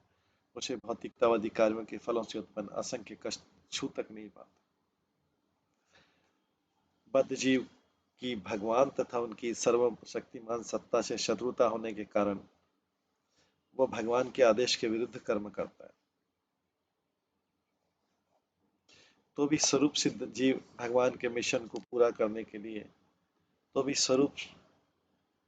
उसे भौतिकतावादी कार्यों के फलों से उत्पन्न असंख्य कष्ट छू तक नहीं पाता। बद्ध जीव की भगवान तथा उनकी सर्वशक्तिमान सत्ता से शत्रुता होने के कारण वो भगवान के आदेश के विरुद्ध कर्म करता है। तो भी स्वरूप सिद्ध जीव भगवान के मिशन को पूरा करने के लिए तो भी स्वरूप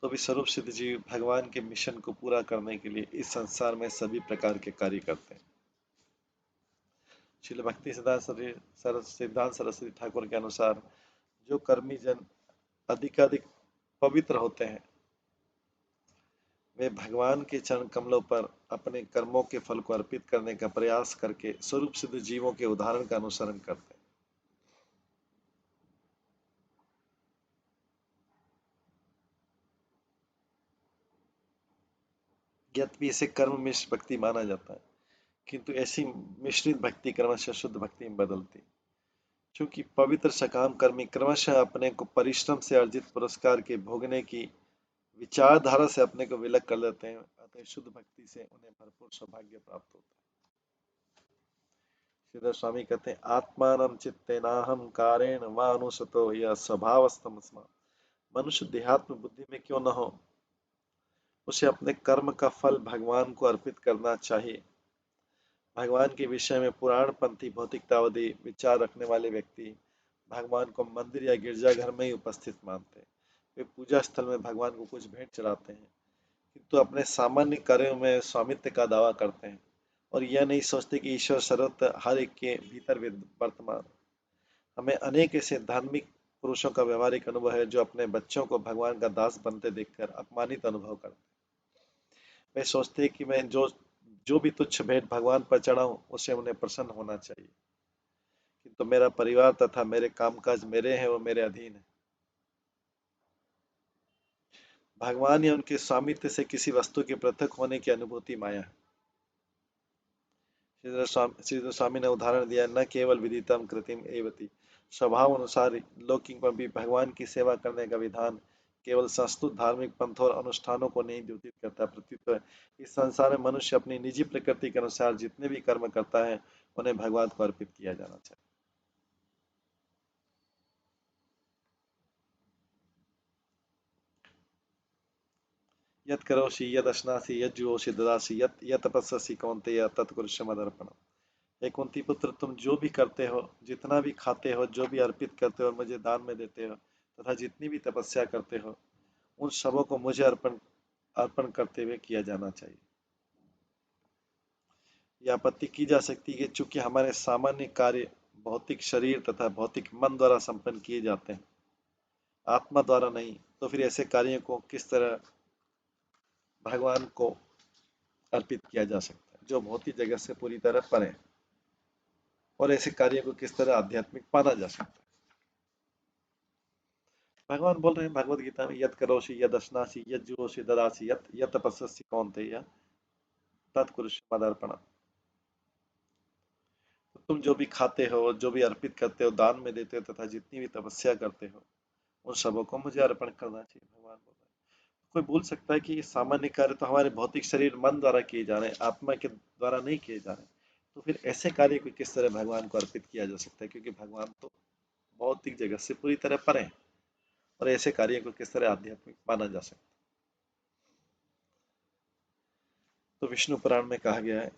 तो भी स्वरूप सिद्ध जीव भगवान के मिशन को पूरा करने के लिए इस संसार में सभी प्रकार के कार्य करते हैं। श्रील भक्ति सिद्धांत सरस्वती ठाकुर के अनुसार जो कर्मी जन अधिकाधिक पवित्र होते हैं, वे भगवान के चरण कमलों पर अपने कर्मों के फल को अर्पित करने का प्रयास करके स्वरूप सिद्ध जीवों के उदाहरण का अनुसरण करते हैं। यद्यपि इसे कर्म मिश्र भक्ति माना जाता है, किंतु ऐसी मिश्रित भक्ति क्रमशः शुद्ध भक्ति में बदलती। क्योंकि पवित्र सकाम कर्मी क्रमशः अपने को परिश्रम से अर्जित पुरस्कार के भोगने की विचारधारा से अपने को विलग कर लेते हैं, अतः शुद्ध भक्ति से उन्हें भरपूर सौभाग्य प्राप्त होता है। श्रीधर स्वामी कहते हैं, आत्मानं चित्तेनाहम कारेण वा अनुसतो यह स्वभावस्तम स्म। मनुष्य देहात्म बुद्धि में क्यों न हो, उसे अपने कर्म का फल भगवान को अर्पित करना चाहिए। भगवान के विषय में पुराणपंथी भौतिकतावादी विचार रखने वाले व्यक्ति भगवान को मंदिर या गिरजाघर में ही उपस्थित मानते हैं। वे पूजा स्थल में भगवान को कुछ भेंट चढ़ाते हैं, किंतु अपने सामान्य कार्यों में स्वामित्व का दावा करते हैं और यह नहीं सोचते कि ईश्वर सर्वत्र हर एक के भीतर वर्तमान। हमें अनेक ऐसे धार्मिक पुरुषों का व्यवहारिक अनुभव है जो अपने बच्चों को भगवान का दास बनते देखकर अपमानित अनुभव करते हैं। वे सोचते हैं कि मैं जो भी तुच्छ भेंट भगवान पर चढ़ाऊं, उससे उन्हें प्रसन्न होना चाहिए, किंतु मेरा परिवार तथा मेरे कामकाज मेरे हैं, वो मेरे अधीन है। भगवान या उनके स्वामित्व से किसी वस्तु के पृथक होने की अनुभूति माया है। श्रीधर स्वामी ने उदाहरण दिया, न केवल विदितम कृतिम एवती, स्वभाव अनुसार लौकिक में भी भगवान की सेवा करने का विधान केवल संस्तुत धार्मिक पंथों और अनुष्ठानों को नहीं द्योतित करता, प्रत्युत इस संसार में मनुष्य अपनी निजी प्रकृति के अनुसार जितने भी कर्म करता है, उन्हें भगवान को अर्पित किया जाना चाहिए। यत् करोषि यत् अश्नासि यत् जुहोषि ददासि यत् तपस्यसि कौन्तेय तत्कुरुष्व मदर्पणम्। हे कुंती पुत्र, तुम जो भी करते हो, जितना भी खाते हो, जो भी अर्पित करते हो और मुझे दान में देते हो, तथा जितनी भी तपस्या करते हो, उन सबों को मुझे अर्पण अर्पण करते हुए किया जाना चाहिए। यह आपत्ति की जा सकती है कि चूंकि हमारे सामान्य कार्य भौतिक शरीर तथा भौतिक मन द्वारा संपन्न किए जाते हैं, आत्मा द्वारा नहीं, तो फिर ऐसे कार्यों को किस तरह भगवान को अर्पित किया जा सकता है जो भौतिक जगत से पूरी तरह परे है, और ऐसे कार्यों को किस तरह आध्यात्मिक माना जा सकता है। भगवान बोल रहे हैं भगवत गीता में, यत् करोषि यत् अश्नासि यत् जुहोषि ददासि यत् तपस्यसि कौन्तेय तत्कुरुष्व मदर्पणम्। तो तुम जो भी खाते हो, जो भी अर्पित करते हो, दान में देते हो तथा जितनी भी तपस्या करते हो, उन सबों को मुझे अर्पण करना चाहिए। भगवान बोल रहे हैं। कोई बोल सकता है कि ये सामान्य कार्य तो हमारे भौतिक शरीर मन द्वारा किए जा रहे हैं, आत्मा के द्वारा नहीं किए जा रहे, तो फिर ऐसे कार्य को किस तरह भगवान को अर्पित किया जा सकता है, क्योंकि भगवान तो भौतिक जगत से पूरी तरह परे हैं, और ऐसे कार्य को किस तरह आध्यात्मिक माना जा सकता है। तो विष्णु पुराण में कहा गया है,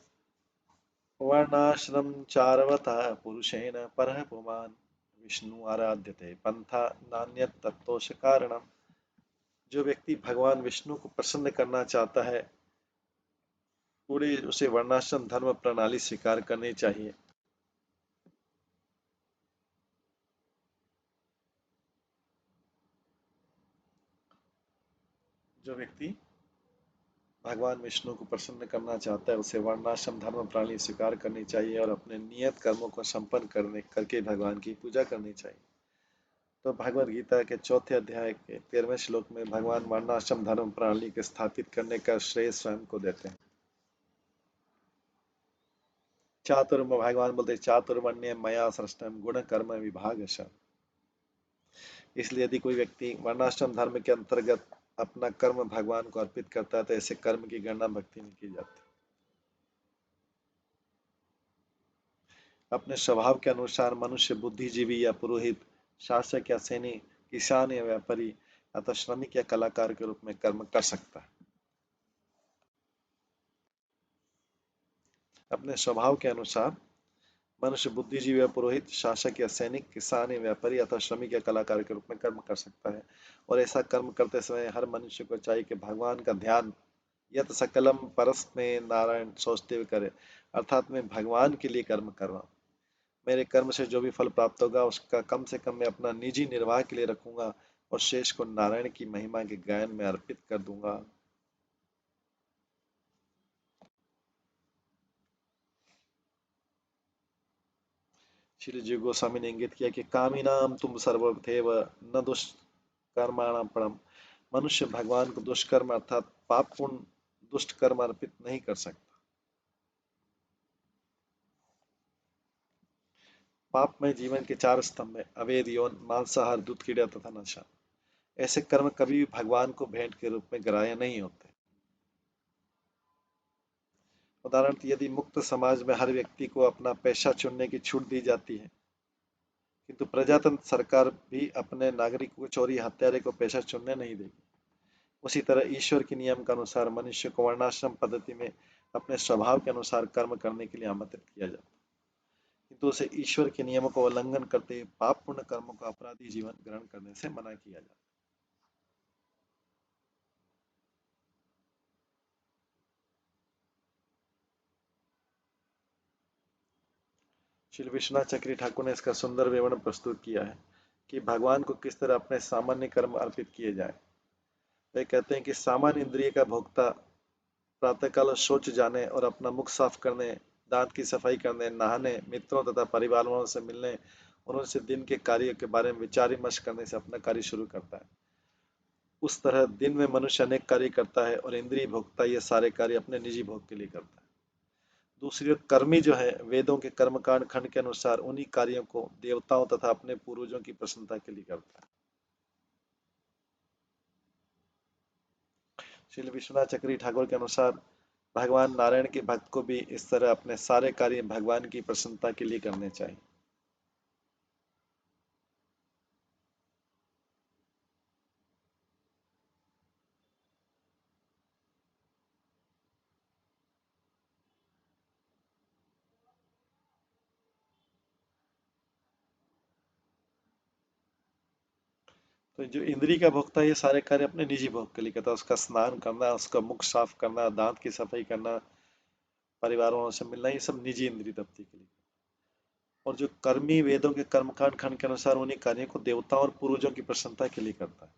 वर्णाश्रम चारवता पुरुषेण परः पुमान् विष्णु आराध्यते पंथा नान्यत तत्तोष कारणम। जो व्यक्ति भगवान विष्णु को प्रसन्न करना चाहता है, पूरे उसे वर्णाश्रम धर्म प्रणाली स्वीकार करनी चाहिए। जो व्यक्ति भगवान विष्णु को प्रसन्न करना चाहता है, उसे वर्णाश्रम धर्म प्रणाली स्वीकार करनी चाहिए और अपने नियत कर्मों को संपन्न करके भगवान की पूजा करनी चाहिए। तो भगवद गीता के चौथे अध्याय के 13वें श्लोक में भगवान वर्णाश्रम धर्म प्रणाली के स्थापित करने का श्रेय स्वयं को देते हैं। चातुर्म भगवान बोलते चातुर्वर्ण्य मया सृष्टम गुण कर्म विभागश। इसलिए यदि कोई व्यक्ति वर्णाश्रम धर्म के अंतर्गत अपना कर्म भगवान को अर्पित करता है तो ऐसे कर्म की गणना भक्ति में की जाती है। अपने स्वभाव के अनुसार मनुष्य बुद्धिजीवी या पुरोहित, शासक या सैनिक, किसान या व्यापारी अथवा श्रमिक या कलाकार के रूप में कर्म कर सकता है। अपने स्वभाव के अनुसार मनुष्य बुद्धिजीवी या पुरोहित, शासक या सैनिक, किसान या व्यापारी अथवा श्रमिक या कलाकार के रूप में कर्म कर सकता है। और ऐसा कर्म करते समय हर मनुष्य को चाहिए कि भगवान का ध्यान यत सकलम परस्मै नारायण सोचते हुए करे, अर्थात मैं भगवान के लिए कर्म कर रहा हूँ। मेरे कर्म से जो भी फल प्राप्त होगा उसका कम से कम मैं अपना निजी निर्वाह के लिए रखूंगा और शेष को नारायण की महिमा के गायन में अर्पित कर दूंगा। श्री जी गोस्वामी ने इंगित किया कि कामिनाम तुम सर्वथैव न दुष्कर्माणाम परम। मनुष्य भगवान को दुष्कर्म अर्थात पापपूर्ण दुष्ट कर्म अर्पित नहीं कर सकता। पापमय जीवन के चार स्तंभ है, अवैध यौन, मांसाहार, दूध कीड़ा तथा नशा। ऐसे कर्म कभी भी भगवान को भेंट के रूप में ग्राह्य नहीं होते। उदाहरण यदि मुक्त समाज में हर व्यक्ति को अपना पेशा चुनने की छूट दी जाती है, किंतु प्रजातंत्र सरकार भी अपने नागरिकों को चोरी हत्यारे को पेशा चुनने नहीं देगी। उसी तरह ईश्वर के नियम के अनुसार मनुष्य को वर्णाश्रम पद्धति में अपने स्वभाव के अनुसार कर्म करने के लिए आमंत्रित किया जाता है, किंतु उसे ईश्वर के नियमों का उल्लंघन करते हुए पाप पूर्ण कर्मों का अपराधी जीवन ग्रहण करने से मना किया जाता है। श्री विश्वनाथ चक्री ठाकुर ने इसका सुंदर विवरण प्रस्तुत किया है कि भगवान को किस तरह अपने सामान्य कर्म अर्पित किए जाए। वे कहते हैं कि सामान्य इंद्रिय का भोक्ता प्रातःकाल शौच जाने और अपना मुख साफ करने, दांत की सफाई करने, नहाने, मित्रों तथा परिवार वालों से मिलने और उनसे दिन के कार्य के बारे में विचार विमर्श करने से अपना कार्य शुरू करता है। उस तरह दिन में मनुष्य अनेक कार्य करता है और इंद्रिय भोक्ता ये सारे कार्य अपने निजी भोग के लिए करता है। दूसरी ओर कर्मी जो है वेदों के कर्मकांड खंड के अनुसार उन्हीं कार्यों को देवताओं तथा अपने पूर्वजों की प्रसन्नता के लिए करता है। श्री विश्वनाथ चक्री ठाकुर के अनुसार भगवान नारायण के भक्त को भी इस तरह अपने सारे कार्य भगवान की प्रसन्नता के लिए करने चाहिए। तो जो इंद्री का भोक्ता है ये सारे कार्य अपने निजी भोग के लिए करता है। उसका स्नान करना, उसका मुख साफ करना, दांत की सफाई करना, परिवार वालों से मिलना, ये सब निजी इंद्रिय तृप्ति के लिए। और जो कर्मी वेदों के कर्मकांड खंड के अनुसार उन्हीं कार्यों को देवताओं और पूर्वजों की प्रसन्नता के लिए करता है।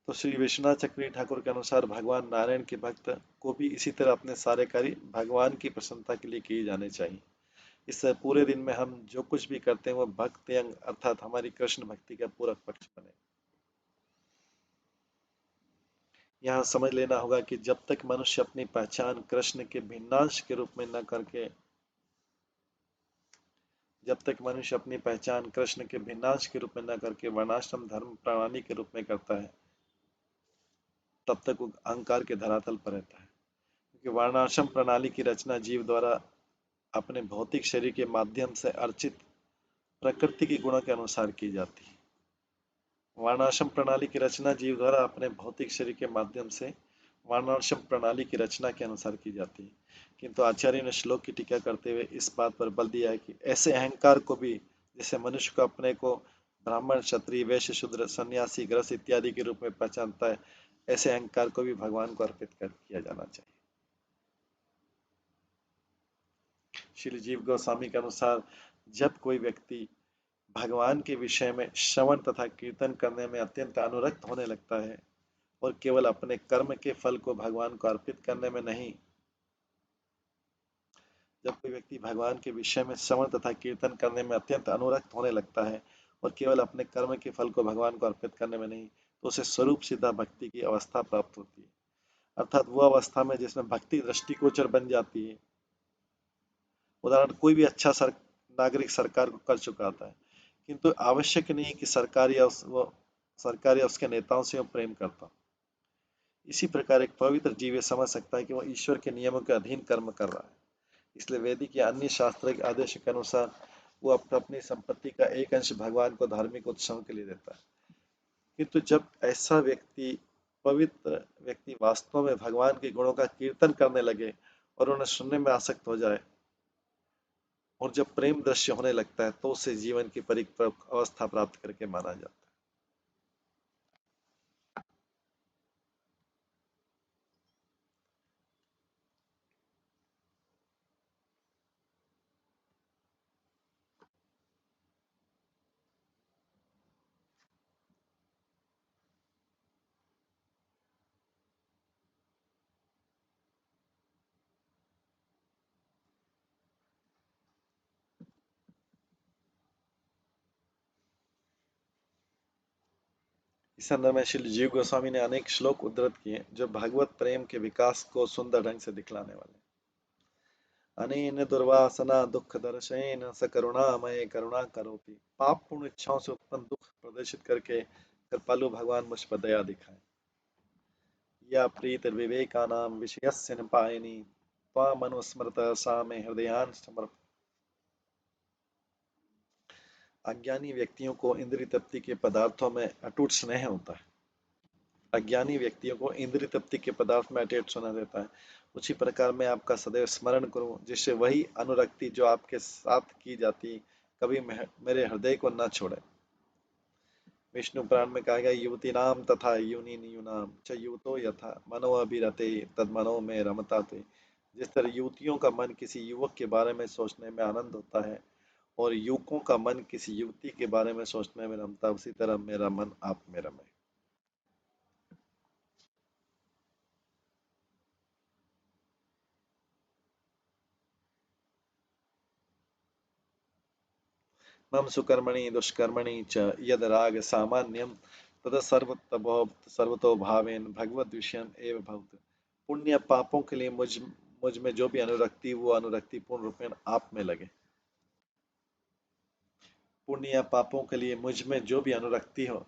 तो श्री विश्वनाथ चक्री ठाकुर के अनुसार भगवान नारायण के भक्त को भी इसी तरह अपने सारे कार्य भगवान की प्रसन्नता के लिए किए जाने चाहिए। इससे पूरे दिन में हम जो कुछ भी करते हैं वह भक्ति अंग अर्थात हमारी कृष्ण भक्ति का पूरक पक्ष बने। यहाँ समझ लेना होगा कि जब तक मनुष्य अपनी पहचान कृष्ण के भिन्नांश के रूप में न करके जब तक मनुष्य अपनी पहचान कृष्ण के भिन्नांश के रूप में न करके वर्णाश्रम धर्म प्रणाली के रूप में करता है, तब तक वो अहंकार के धरातल पर रहता है। क्योंकि वर्णाश्रम प्रणाली की रचना जीव द्वारा अपने भौतिक शरीर के माध्यम से अर्चित प्रकृति के गुणों के अनुसार की जाती है। वर्णाश्रम प्रणाली की रचना जीव द्वारा अपने भौतिक शरीर के माध्यम से वर्णाश्रम प्रणाली की रचना के अनुसार की जाती है। किंतु आचार्य ने श्लोक की टीका करते हुए इस बात पर बल दिया है कि ऐसे अहंकार को भी, जैसे मनुष्य को अपने को ब्राह्मण, क्षत्रिय, वैश्य, शूद्र, सन्यासी, ग्रस्त इत्यादि के रूप में पहचानता है, ऐसे अहंकार को भी भगवान को अर्पित कर किया जाना चाहिए। श्री जीव गोस्वामी के अनुसार जब कोई व्यक्ति भगवान के विषय में श्रवण तथा कीर्तन करने में अत्यंत अनुरक्त होने लगता है और केवल अपने कर्म के फल को भगवान को अर्पित करने में नहीं जब कोई व्यक्ति भगवान के विषय में श्रवण तथा कीर्तन करने में अत्यंत अनुरक्त होने लगता है और केवल अपने कर्म के फल को भगवान को अर्पित करने में नहीं, तो उसे स्वरूप सिद्धा भक्ति की अवस्था प्राप्त होती है। अर्थात वो अवस्था में जिसमें भक्ति दृष्टिगोचर बन जाती है। उदाहरण, कोई भी अच्छा नागरिक सरकार को कर चुकाता है, किंतु आवश्यक नहीं कि सरकार या उसके नेताओं से वो प्रेम करता हो। इसी प्रकार एक पवित्र जीव ये समझ सकता है कि वह ईश्वर के नियमों के अधीन कर्म कर रहा है। इसलिए वैदिक या अन्य शास्त्रिक आदेश के अनुसार वो अपनी संपत्ति का एक अंश भगवान को धार्मिक उत्सव के लिए देता है। किंतु जब ऐसा पवित्र व्यक्ति वास्तव में भगवान के गुणों का कीर्तन करने लगे और उन्हें सुनने में आसक्त हो जाए और जब प्रेम दृश्य होने लगता है, तो उसे जीवन की परिपक्व अवस्था प्राप्त करके माना जाता है। इस संदर्भ में श्री जीव गोस्वामी ने अनेक श्लोक उद्धृत किए जो भगवत प्रेम के विकास को सुंदर ढंग से दिखलाने वाले। अनेन दुर्वासना दुख दर्शेन स करुणामय करुणा करोति। पाप पूर्ण इच्छाओं से उत्पन्न दुख प्रदर्शित करके कृपालु भगवान मुझ पर दया दिखाए। या प्रीत विवेकानां विषयस्य निपायिनी त्वामनुस्मृत सा मे हृदयान समर्प। अज्ञानी व्यक्तियों को इंद्रिय तृप्ति के पदार्थों में अटूट स्नेह होता है। अज्ञानी व्यक्तियों को इंद्रिय तृप्ति के पदार्थ में अटूट सुना देता है। उसी प्रकार मैं आपका सदैव स्मरण करूं, जिससे वही अनुरक्ति जो आपके साथ की जाती कभी मेरे हृदय को न छोड़े। विष्णु पुराण में कहा गया, युवती नाम तथा यूनि यूनाम च युवतो यथा मनो अभिरते तद मनो में रमता थे। जिस तरह युवतियों का मन किसी युवक के बारे में सोचने में आनंद होता है और युवकों का मन किसी युवती के बारे में सोचने में रमता, उसी तरह मेरा मन आप में रमे। मम सुकर्मणि दुष्कर्मणि च यद राग सामान्यम तद सर्वतो भावेन भगवद विषयम एव भवत। पुण्य पापों के लिए मुझ में जो भी अनुरक्ति, वो अनुरक्ति पूर्ण रूपेण आप में लगे। पुण्य या पापों के लिए मुझ में जो भी अनुरक्ति हो,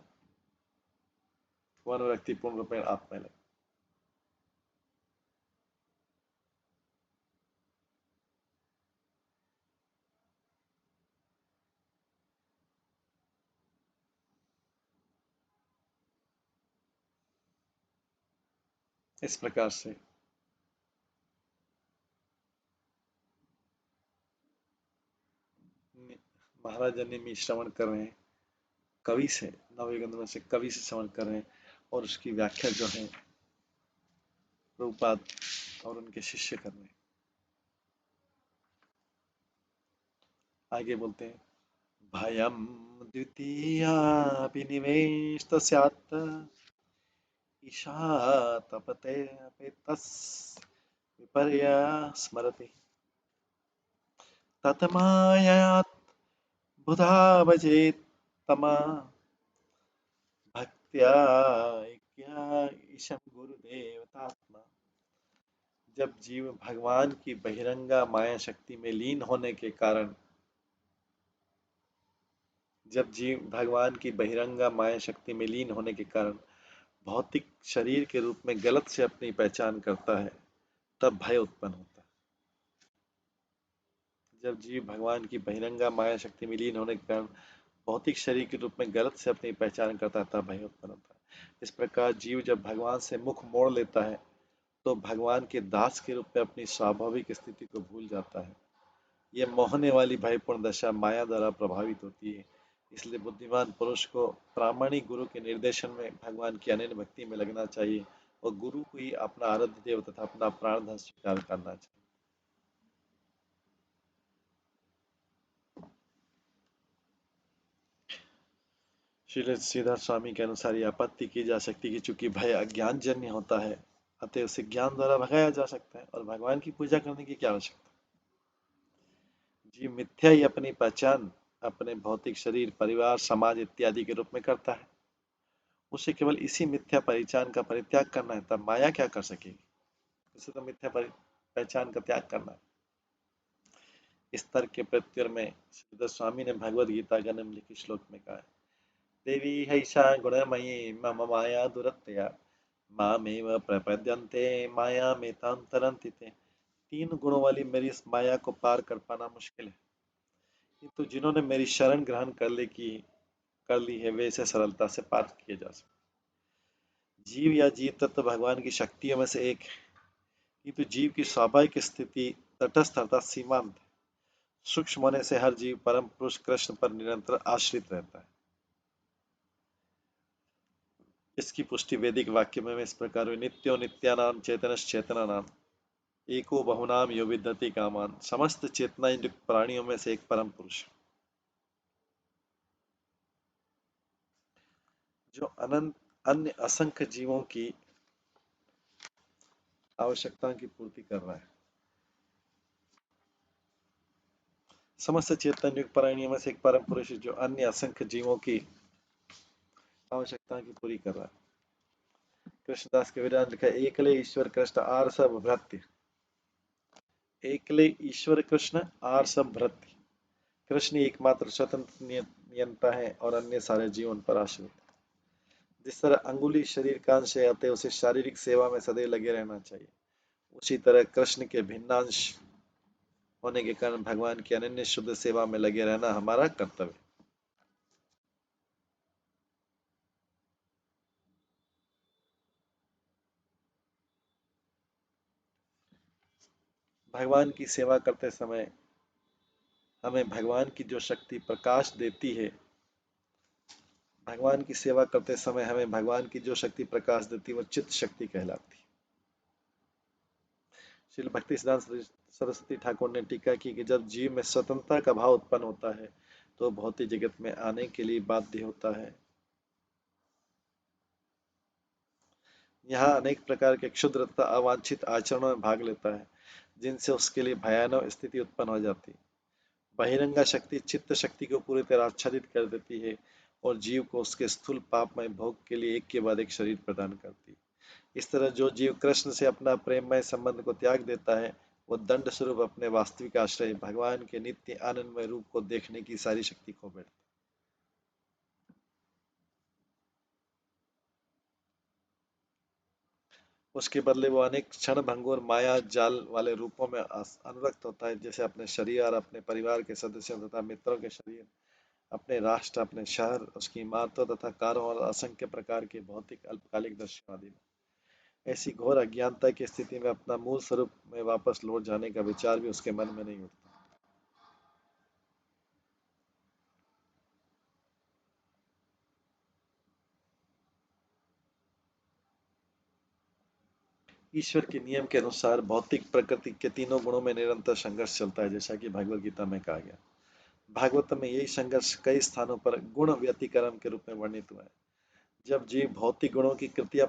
वो अनुरक्ति पूर्ण रूपेण आप में लगे। इस प्रकार से महाराज ने श्रवण कर रहे हैं कवि से, नवयुग में से कवि से श्रवण कर रहे हैं और उसकी व्याख्या जो है प्रभुपाद और उनके शिष्य कर रहे हैं। आगे बोलते हैं, भयं द्वितीयाभिनिवेश स्यात् ईशा तपते अपि तस् विपर्य स्मरति ततमायात् बुधा भजेत् तमा भक्त्या ईशं गुरुदेवतात्मा। जब जीव भगवान की बहिरंगा माया शक्ति में लीन होने के कारण जब जीव भगवान की बहिरंगा माया शक्ति में लीन होने के कारण भौतिक शरीर के रूप में गलत से अपनी पहचान करता है, तब भय उत्पन्न होता है। जब जीव भगवान की बहिरंगा माया शक्ति में लीन होने के कारण भौतिक शरीर के रूप में गलत से अपनी पहचान करता है, तब भय उत्पन्न होता है। इस प्रकार जीव जब भगवान से मुख मोड़ लेता है, तो भगवान के दास के रूप में अपनी स्वाभाविक स्थिति को भूल जाता है। यह मोहने वाली भयपूर्ण दशा माया द्वारा प्रभावित होती है। इसलिए बुद्धिमान पुरुष को प्रामाणिक गुरु के निर्देशन में भगवान की अनन्य भक्ति में लगना चाहिए और गुरु को ही अपना आराध्य देव तथा अपना प्राण धन स्वीकार करना चाहिए। श्रील श्रीधर स्वामी के अनुसार यह आपत्ति की जा सकती कि चूंकि भय अज्ञान जन्य होता है, अतः उसे ज्ञान द्वारा भगाया जा सकता है और भगवान की पूजा करने की क्या आवश्यकता। जीव मिथ्या ही अपनी पहचान अपने भौतिक शरीर, परिवार, समाज इत्यादि के रूप में करता है। उसे केवल इसी मिथ्या पहचान का परित्याग करना है, तब माया क्या कर सकेगी? उसे तो मिथ्या पहचान का त्याग करना है। इस तर्क के प्रत्युत्तर में श्रीधर स्वामी ने भगवद गीता का निम्नलिखित श्लोक में कहा है, देवी हैषा गुणमयी मम माया दुरत्यया मामेव प्रपद्यन्ते माया मेतां तरन्ति ते। 3 गुणों वाली मेरी इस माया को पार कर पाना मुश्किल है, किंतु जिन्होंने मेरी शरण ग्रहण कर ली है वे इसे सरलता से पार किए जा सकते। जीव या जीव तत्व भगवान की शक्तियों में से एक है, किंतु जीव की स्वाभाविक स्थिति तटस्थ अर्थात सीमांत है। सूक्ष्म होने से हर जीव परम पुरुष कृष्ण पर निरंतर आश्रित रहता है। इसकी पुष्टि वैदिक वाक्य में इस प्रकार हुई, नित्यो नित्यानाम चेतनश्चेतनानाम एको बहुनाम यो विद्धति कामान। समस्त चेतना युक्त प्राणियों में से एक परम पुरुष जो अनंत अन्य असंख्य जीवों की आवश्यकताओं की पूर्ति कर रहा है। समस्त चेतन युक्त प्राणियों में से एक परम पुरुष जो अन्य असंख्य जीवों की आवश्यकताओं की पूरी कर रहा है। कृष्णदास कविराज ने लिखा, एकले ईश्वर कृष्ण आर सब भृत्य। एकले ईश्वर कृष्ण आर सब भृत्य। कृष्ण एकमात्र स्वतंत्र नियंता है और अन्य सारे जीवन पर आश्रित है। जिस तरह अंगुली शरीर का अंश है, अतः उसे शारीरिक सेवा में सदैव लगे रहना चाहिए, उसी तरह कृष्ण के भिन्नांश होने के कारण भगवान की अनन्य शुद्ध सेवा में लगे रहना हमारा कर्तव्य। भगवान की सेवा करते समय हमें भगवान की जो शक्ति प्रकाश देती है, भगवान की सेवा करते समय हमें भगवान की जो शक्ति प्रकाश देती है वो चित्त शक्ति कहलाती है। श्रील भक्ति सिद्धांत सरस्वती ठाकुर ने टीका की कि जब जीव में स्वतंत्रता का भाव उत्पन्न होता है तो भौतिक जगत में आने के लिए बाध्य होता है। यहाँ अनेक प्रकार के क्षुद्र तथा अवांछित आचरणों में भाग लेता है, जिनसे उसके लिए भयानक स्थिति उत्पन्न हो जाती है। बहिरंगा शक्ति चित्त शक्ति को पूरी तरह आच्छादित कर देती है और जीव को उसके स्थूल पापमय भोग के लिए एक के बाद एक शरीर प्रदान करती है। इस तरह जो जीव कृष्ण से अपना प्रेममय संबंध को त्याग देता है, वो दंड स्वरूप अपने वास्तविक आश्रय भगवान के नित्य आनंदमय रूप को देखने की सारी शक्ति खो बैठता है। उसके बदले वो अनेक क्षण भंगुर माया जाल वाले रूपों में अनुरक्त होता है, जैसे अपने शरीर और अपने परिवार के सदस्यों तथा मित्रों के शरीर, अपने राष्ट्र, अपने शहर, उसकी इमारतों तथा कारों और असंख्य प्रकार के भौतिक अल्पकालिक दृश्यों आदि में। ऐसी घोर अज्ञानता की स्थिति में अपना मूल स्वरूप में वापस लौट जाने का विचार भी उसके मन में नहीं उठता। ईश्वर के नियम के अनुसार भौतिक प्रकृति के तीनों गुणों में निरंतर संघर्ष चलता है, जैसा कि भगवत गीता में कहा गया। भागवत में यही संघर्ष कई स्थानों पर गुण व्यतिक्रम के रूप में वर्णित हुआ है। जब जीव भौतिक गुणों की क्रिया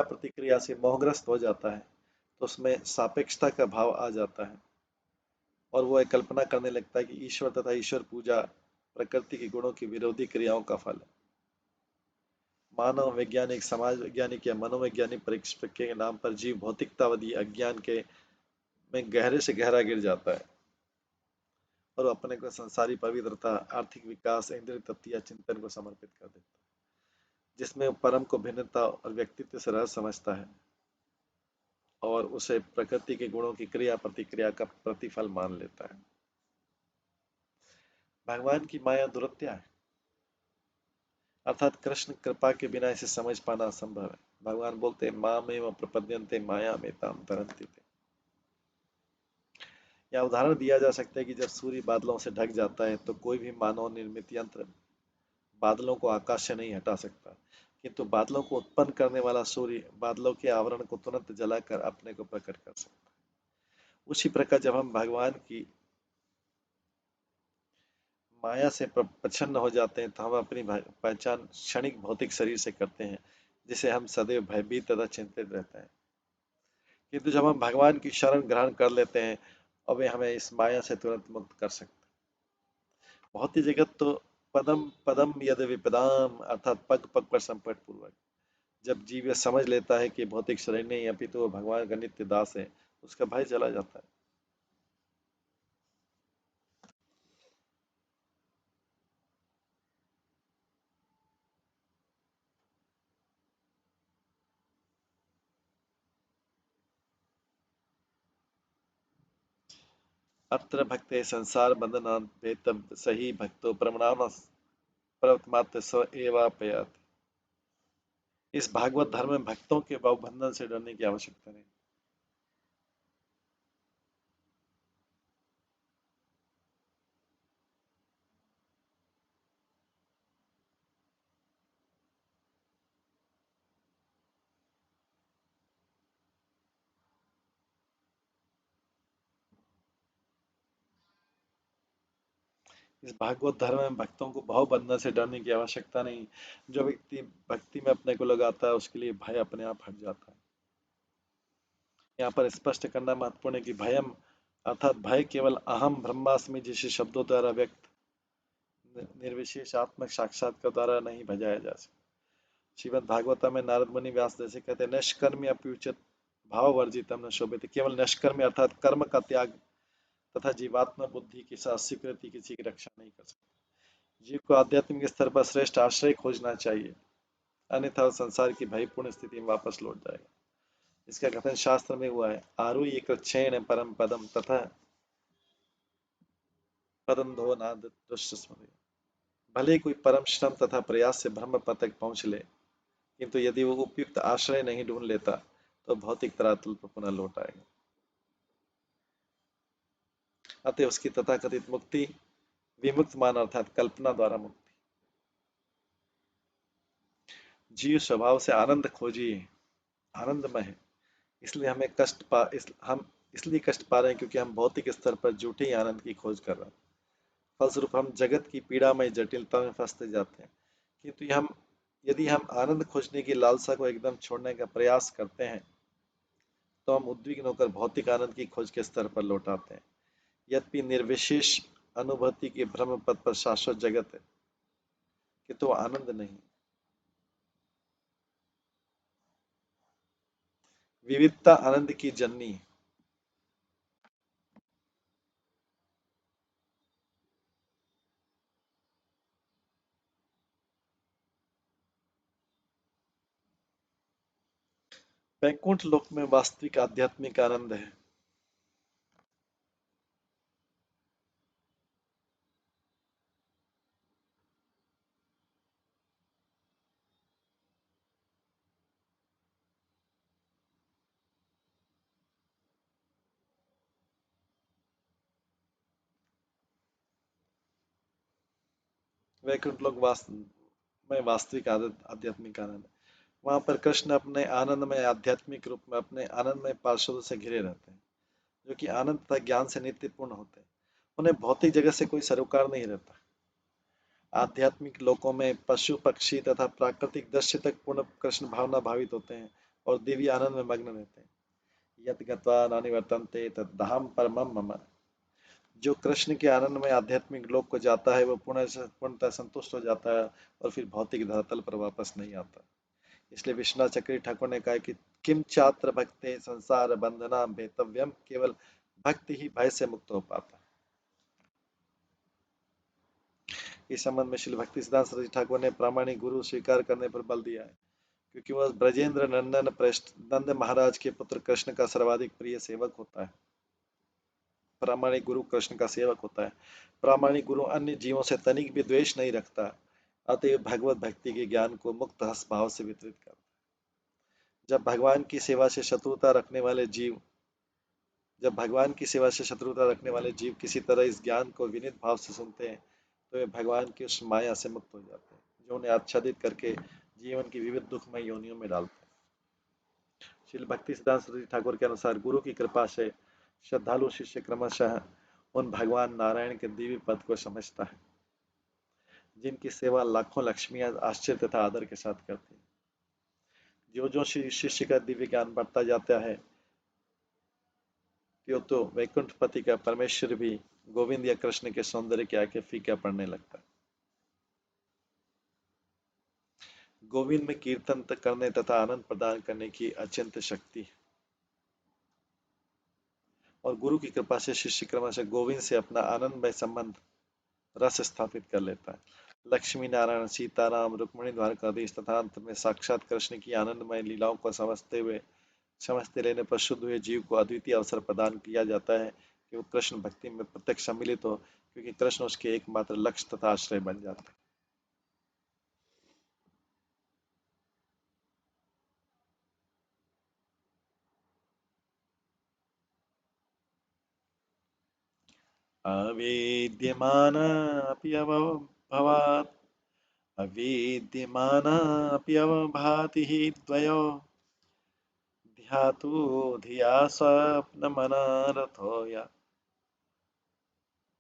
प्रतिक्रिया से मोहग्रस्त हो जाता है तो उसमें सापेक्षता का भाव आ जाता है और वो एक कल्पना करने लगता है कि ईश्वर तथा ईश्वर पूजा प्रकृति के गुणों की विरोधी क्रियाओं का फल है। मानव वैज्ञानिक, समाज वैज्ञानिक या मनोवैज्ञानिक परिप्रेक्ष्य के नाम पर जीव भौतिकतावादी अज्ञान के में गहरे से गहरा गिर जाता है और अपने को संसारी पवित्रता, आर्थिक विकास, इंद्रिय तृप्ति या चिंतन को समर्पित कर देता है, जिसमें वो परम को भिन्नता और व्यक्तित्व से रह समझता है और उसे प्रकृति के गुणों की क्रिया प्रतिक्रिया का प्रतिफल मान लेता है। भगवान की माया दुरत्या है, अर्थात कृष्ण कृपा के बिना इसे समझ पाना असंभव है। भगवान बोलते हैं, मामेव प्रपद्यन्ते माया मेतां तरन्ति ते। या उदाहरण दिया जा सकता है कि जब सूर्य बादलों से ढक जाता है तो कोई भी मानव निर्मित यंत्र बादलों को आकाश से नहीं हटा सकता, किंतु बादलों को उत्पन्न करने वाला सूर्य बादलों के आवरण को तुरंत जलाकर अपने को प्रकट कर सकता है। उसी प्रकार जब हम भगवान की माया से प्रच्छन्न हो जाते हैं तो हम अपनी पहचान क्षणिक भौतिक शरीर से करते हैं, जिसे हम सदैव भयभीत तथा चिंतित रहते हैं। किंतु जब हम भगवान की शरण ग्रहण कर लेते हैं और वे हमें इस माया से तुरंत मुक्त कर सकते हैं। भौतिक जगत तो पदम पदम यद विपदाम, अर्थात पग पग पर संकट पूर्वक। जब जीव यह समझ लेता है कि भौतिक शरीर नहीं अपितु वो भगवान का नित्य दास है, उसका भय चला जाता है। अत्र भक्ते संसार बंधनात् भेतव्य सही भक्तो प्रमणाम प्रवर्तमात् स एवापयात्। इस भागवत धर्म में भक्तों के बहुबंधन से डरने की आवश्यकता नहीं। इस भागवत धर्म में भक्तों को भाव बंधन से डरने की आवश्यकता नहीं। जो व्यक्ति भक्ति में अपने को लगाता है उसके लिए भय अपने आप हट जाता है। यहाँ पर स्पष्ट करना महत्वपूर्ण है कि भयम अर्थात भय केवल अहम ब्रह्मास्मि जैसे शब्दों द्वारा व्यक्त निर्विशेष आत्मक साक्षात्कार द्वारा नहीं भजाया जा सकता। श्रीमद् भागवता में नारद मुनि व्यास जैसे कहते हैं, निष्कर्मी अप्युचित भाव वर्जितम न शोभित। केवल निष्कर्मी अर्थात कर्म का त्याग तथा जीवात्मा बुद्धि की स्वीकृति किसी की रक्षा नहीं कर सकती। जीव को आध्यात्मिक स्तर पर श्रेष्ठ आश्रय खोजना चाहिए, अन्यथा वह संसार की भयपूर्ण स्थिति में वापस लौट जाएगा। इसका कथन शास्त्र में हुआ है, आरुह्य कृच्छ्रेण परम पदम तथा पदंधो नाद दुष्ट स्मृति। भले ही कोई परम श्रम तथा प्रयास से ब्रह्म पद तक पहुंच ले, किंतु यदि वो उपयुक्त आश्रय नहीं ढूंढ लेता तो भौतिक तरातल पर पुनः लौट आएगा। अतः उसकी तथाकथित मुक्ति विमुक्त मान अर्थात कल्पना द्वारा मुक्ति। जीव स्वभाव से आनंद खोजिए, आनंदमय है, इसलिए हमें हम इसलिए कष्ट पा रहे हैं क्योंकि हम भौतिक स्तर पर झूठे ही आनंद की खोज कर रहे हैं। फलस्वरूप हम जगत की पीड़ामय जटिलता में फंसते जाते हैं। किंतु हम यदि हम आनंद खोजने की लालसा को एकदम छोड़ने का प्रयास करते हैं तो हम उद्विग्न होकर भौतिक आनंद की खोज के स्तर पर लौट आते हैं। यद्यपि निर्विशेष अनुभूति के ब्रह्म पद पर शाश्वत जगत है, किंतु आनंद नहीं। विविधता आनंद की जननी है। वैकुंठ लोक में वास्तविक आध्यात्मिक आनंद है। वैकुंठ लोक में वास्तविक आध्यात्मिक आनंद है। वहां पर कृष्ण अपने आनंद में आध्यात्मिक रूप में अपने आनंद में पार्षदों से घिरे रहते हैं, जो कि आनंद तथा ज्ञान से नित्य पूर्ण होते हैं। उन्हें भौतिक जगत से कोई सरोकार नहीं रहता। आध्यात्मिक लोकों में पशु पक्षी तथा प्राकृतिक दृश्य तक पूर्ण कृष्ण भावना भावित होते हैं और दिव्य आनंद में मग्न रहते हैं। यत् गत्वा न निवर्तन्ते तद्धाम परमम मम। जो कृष्ण के आनंद में आध्यात्मिक लोक को जाता है वो पूर्णतः संतुष्ट हो जाता है और फिर भौतिक धरातल पर वापस नहीं आता। इसलिए विश्वनाथ चक्रवर्ती ठाकुर ने कहा कि किम छात्र भक्ते संसार बंधना भेतव्यम, केवल भक्ति ही भय से मुक्त हो पाता है। इस संबंध में श्री भक्ति सिद्धांत सरस्वती ठाकुर ने प्रामाणिक गुरु स्वीकार करने पर बल दिया है, क्योंकि वह ब्रजेंद्र नंदन नंद महाराज के पुत्र कृष्ण का सर्वाधिक प्रिय सेवक होता है। प्रामाणिक गुरु कृष्ण का सेवक होता है। प्रामाणिक गुरु अन्य जीवों से तनिक भी द्वेष नहीं रखता, अतएव भगवत भक्ति के ज्ञान को मुक्त हस्त भाव से वितरित करता है। जब भगवान की सेवा से शत्रुता रखने वाले जीव जब भगवान की सेवा से शत्रुता रखने वाले जीव किसी तरह इस ज्ञान को विनीत भाव से सुनते हैं तो वे भगवान की उस माया से मुक्त हो जाते हैं, जो उन्हें आच्छादित करके जीवन की विविध दुखमय योनियों में डालते हैं। श्री भक्ति सिद्धांत सरस्वती ठाकुर के अनुसार गुरु की कृपा से श्रद्धालु शिष्य क्रमशः उन भगवान नारायण के दिव्य पद को समझता है, जिनकी सेवा लाखों लक्ष्मियां आश्चर्य तथा आदर के साथ करती है। जो जो शिष्य का दिव्य ज्ञान बढ़ता जाता है, तो वैकुंठपति का परमेश्वर भी गोविंद या कृष्ण के सौंदर्य के आगे फीका पड़ने लगता है। गोविंद में कीर्तन करने तथा आनंद प्रदान करने की अचिंत्य शक्ति है और गुरु की कृपा से शिष्य क्रमशः गोविंद से अपना आनंदमय संबंध रस स्थापित कर लेता है। लक्ष्मी नारायण, सीताराम, रुक्मिणी, द्वारकाधीश तथा अंत में साक्षात कृष्ण की आनंदमय लीलाओं को समझते लेने पर शुद्ध हुए जीव को अद्वितीय अवसर प्रदान किया जाता है कि वो कृष्ण भक्ति में प्रत्यक्ष सम्मिलित हो, क्योंकि कृष्ण उसके एकमात्र लक्ष्य तथा आश्रय बन जाता है। अवेद्यमानापि भवात् अवेद्यमानापि अवभाति हि द्वयो ध्यातु धिया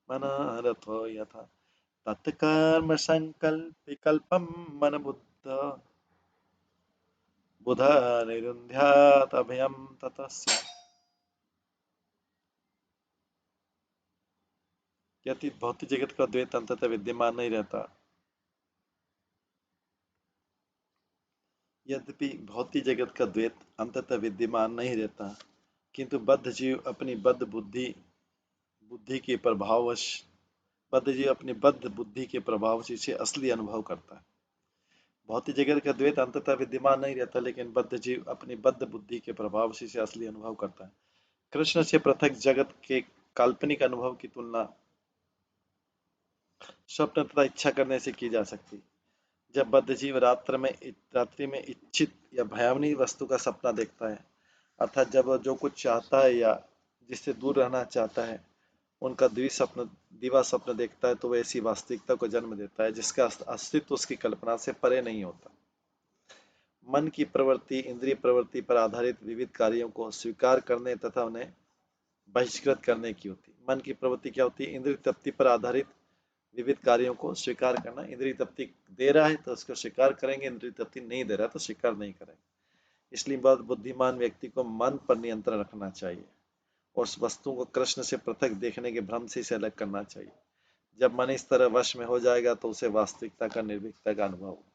मनारथो यथा तत्कर्म संकल्पिकल्पं मन बुध निरुन्ध्यात् अभयं ततस्य। यदि भौतिक जगत का द्वैत अंततः विद्यमान नहीं रहता, यद्यपि भौतिक जगत का द्वैत अंततः विद्यमान नहीं रहता, किंतु बद्ध जीव अपनी बुद्धि के प्रभाववश बद्ध जीव अपनी बद्ध बुद्धि के प्रभाव से इसे असली अनुभव करता है। भौतिक जगत का द्वैत अंततः विद्यमान नहीं रहता, लेकिन बद्ध जीव अपनी बद्ध बुद्धि के प्रभाव से इसे असली अनुभव करता है। कृष्ण से पृथक जगत के काल्पनिक अनुभव की तुलना स्वप्न तथा इच्छा करने से की जा सकती। जब बद्ध जीव रात्रि में इच्छित या भयावनी वस्तु का सपना देखता है, अर्थात जब वह जो कुछ चाहता है या जिससे दूर रहना चाहता है उनका दिवा स्वप्न देखता है, तो वह ऐसी वास्तविकता को जन्म देता है जिसका अस्तित्व उसकी कल्पना से परे नहीं होता। मन की प्रवृत्ति इंद्रिय प्रवृत्ति पर आधारित विविध कार्यों को स्वीकार करने तथा उन्हें बहिष्कृत करने की होती। मन की प्रवृत्ति क्या होती है? इंद्रिय तृप्ति पर आधारित विविध कार्यों को स्वीकार करना। इंद्रिय तृप्ति दे रहा है तो उसको स्वीकार करेंगे, इंद्रिय तृप्ति नहीं दे रहा है तो स्वीकार नहीं करेंगे। इसलिए बहुत बुद्धिमान व्यक्ति को मन पर नियंत्रण रखना चाहिए और उस वस्तु को कृष्ण से पृथक देखने के भ्रम से इसे अलग करना चाहिए। जब मन इस तरह वश में हो जाएगा तो उसे वास्तविकता का निर्भीकता का अनुभव होगा।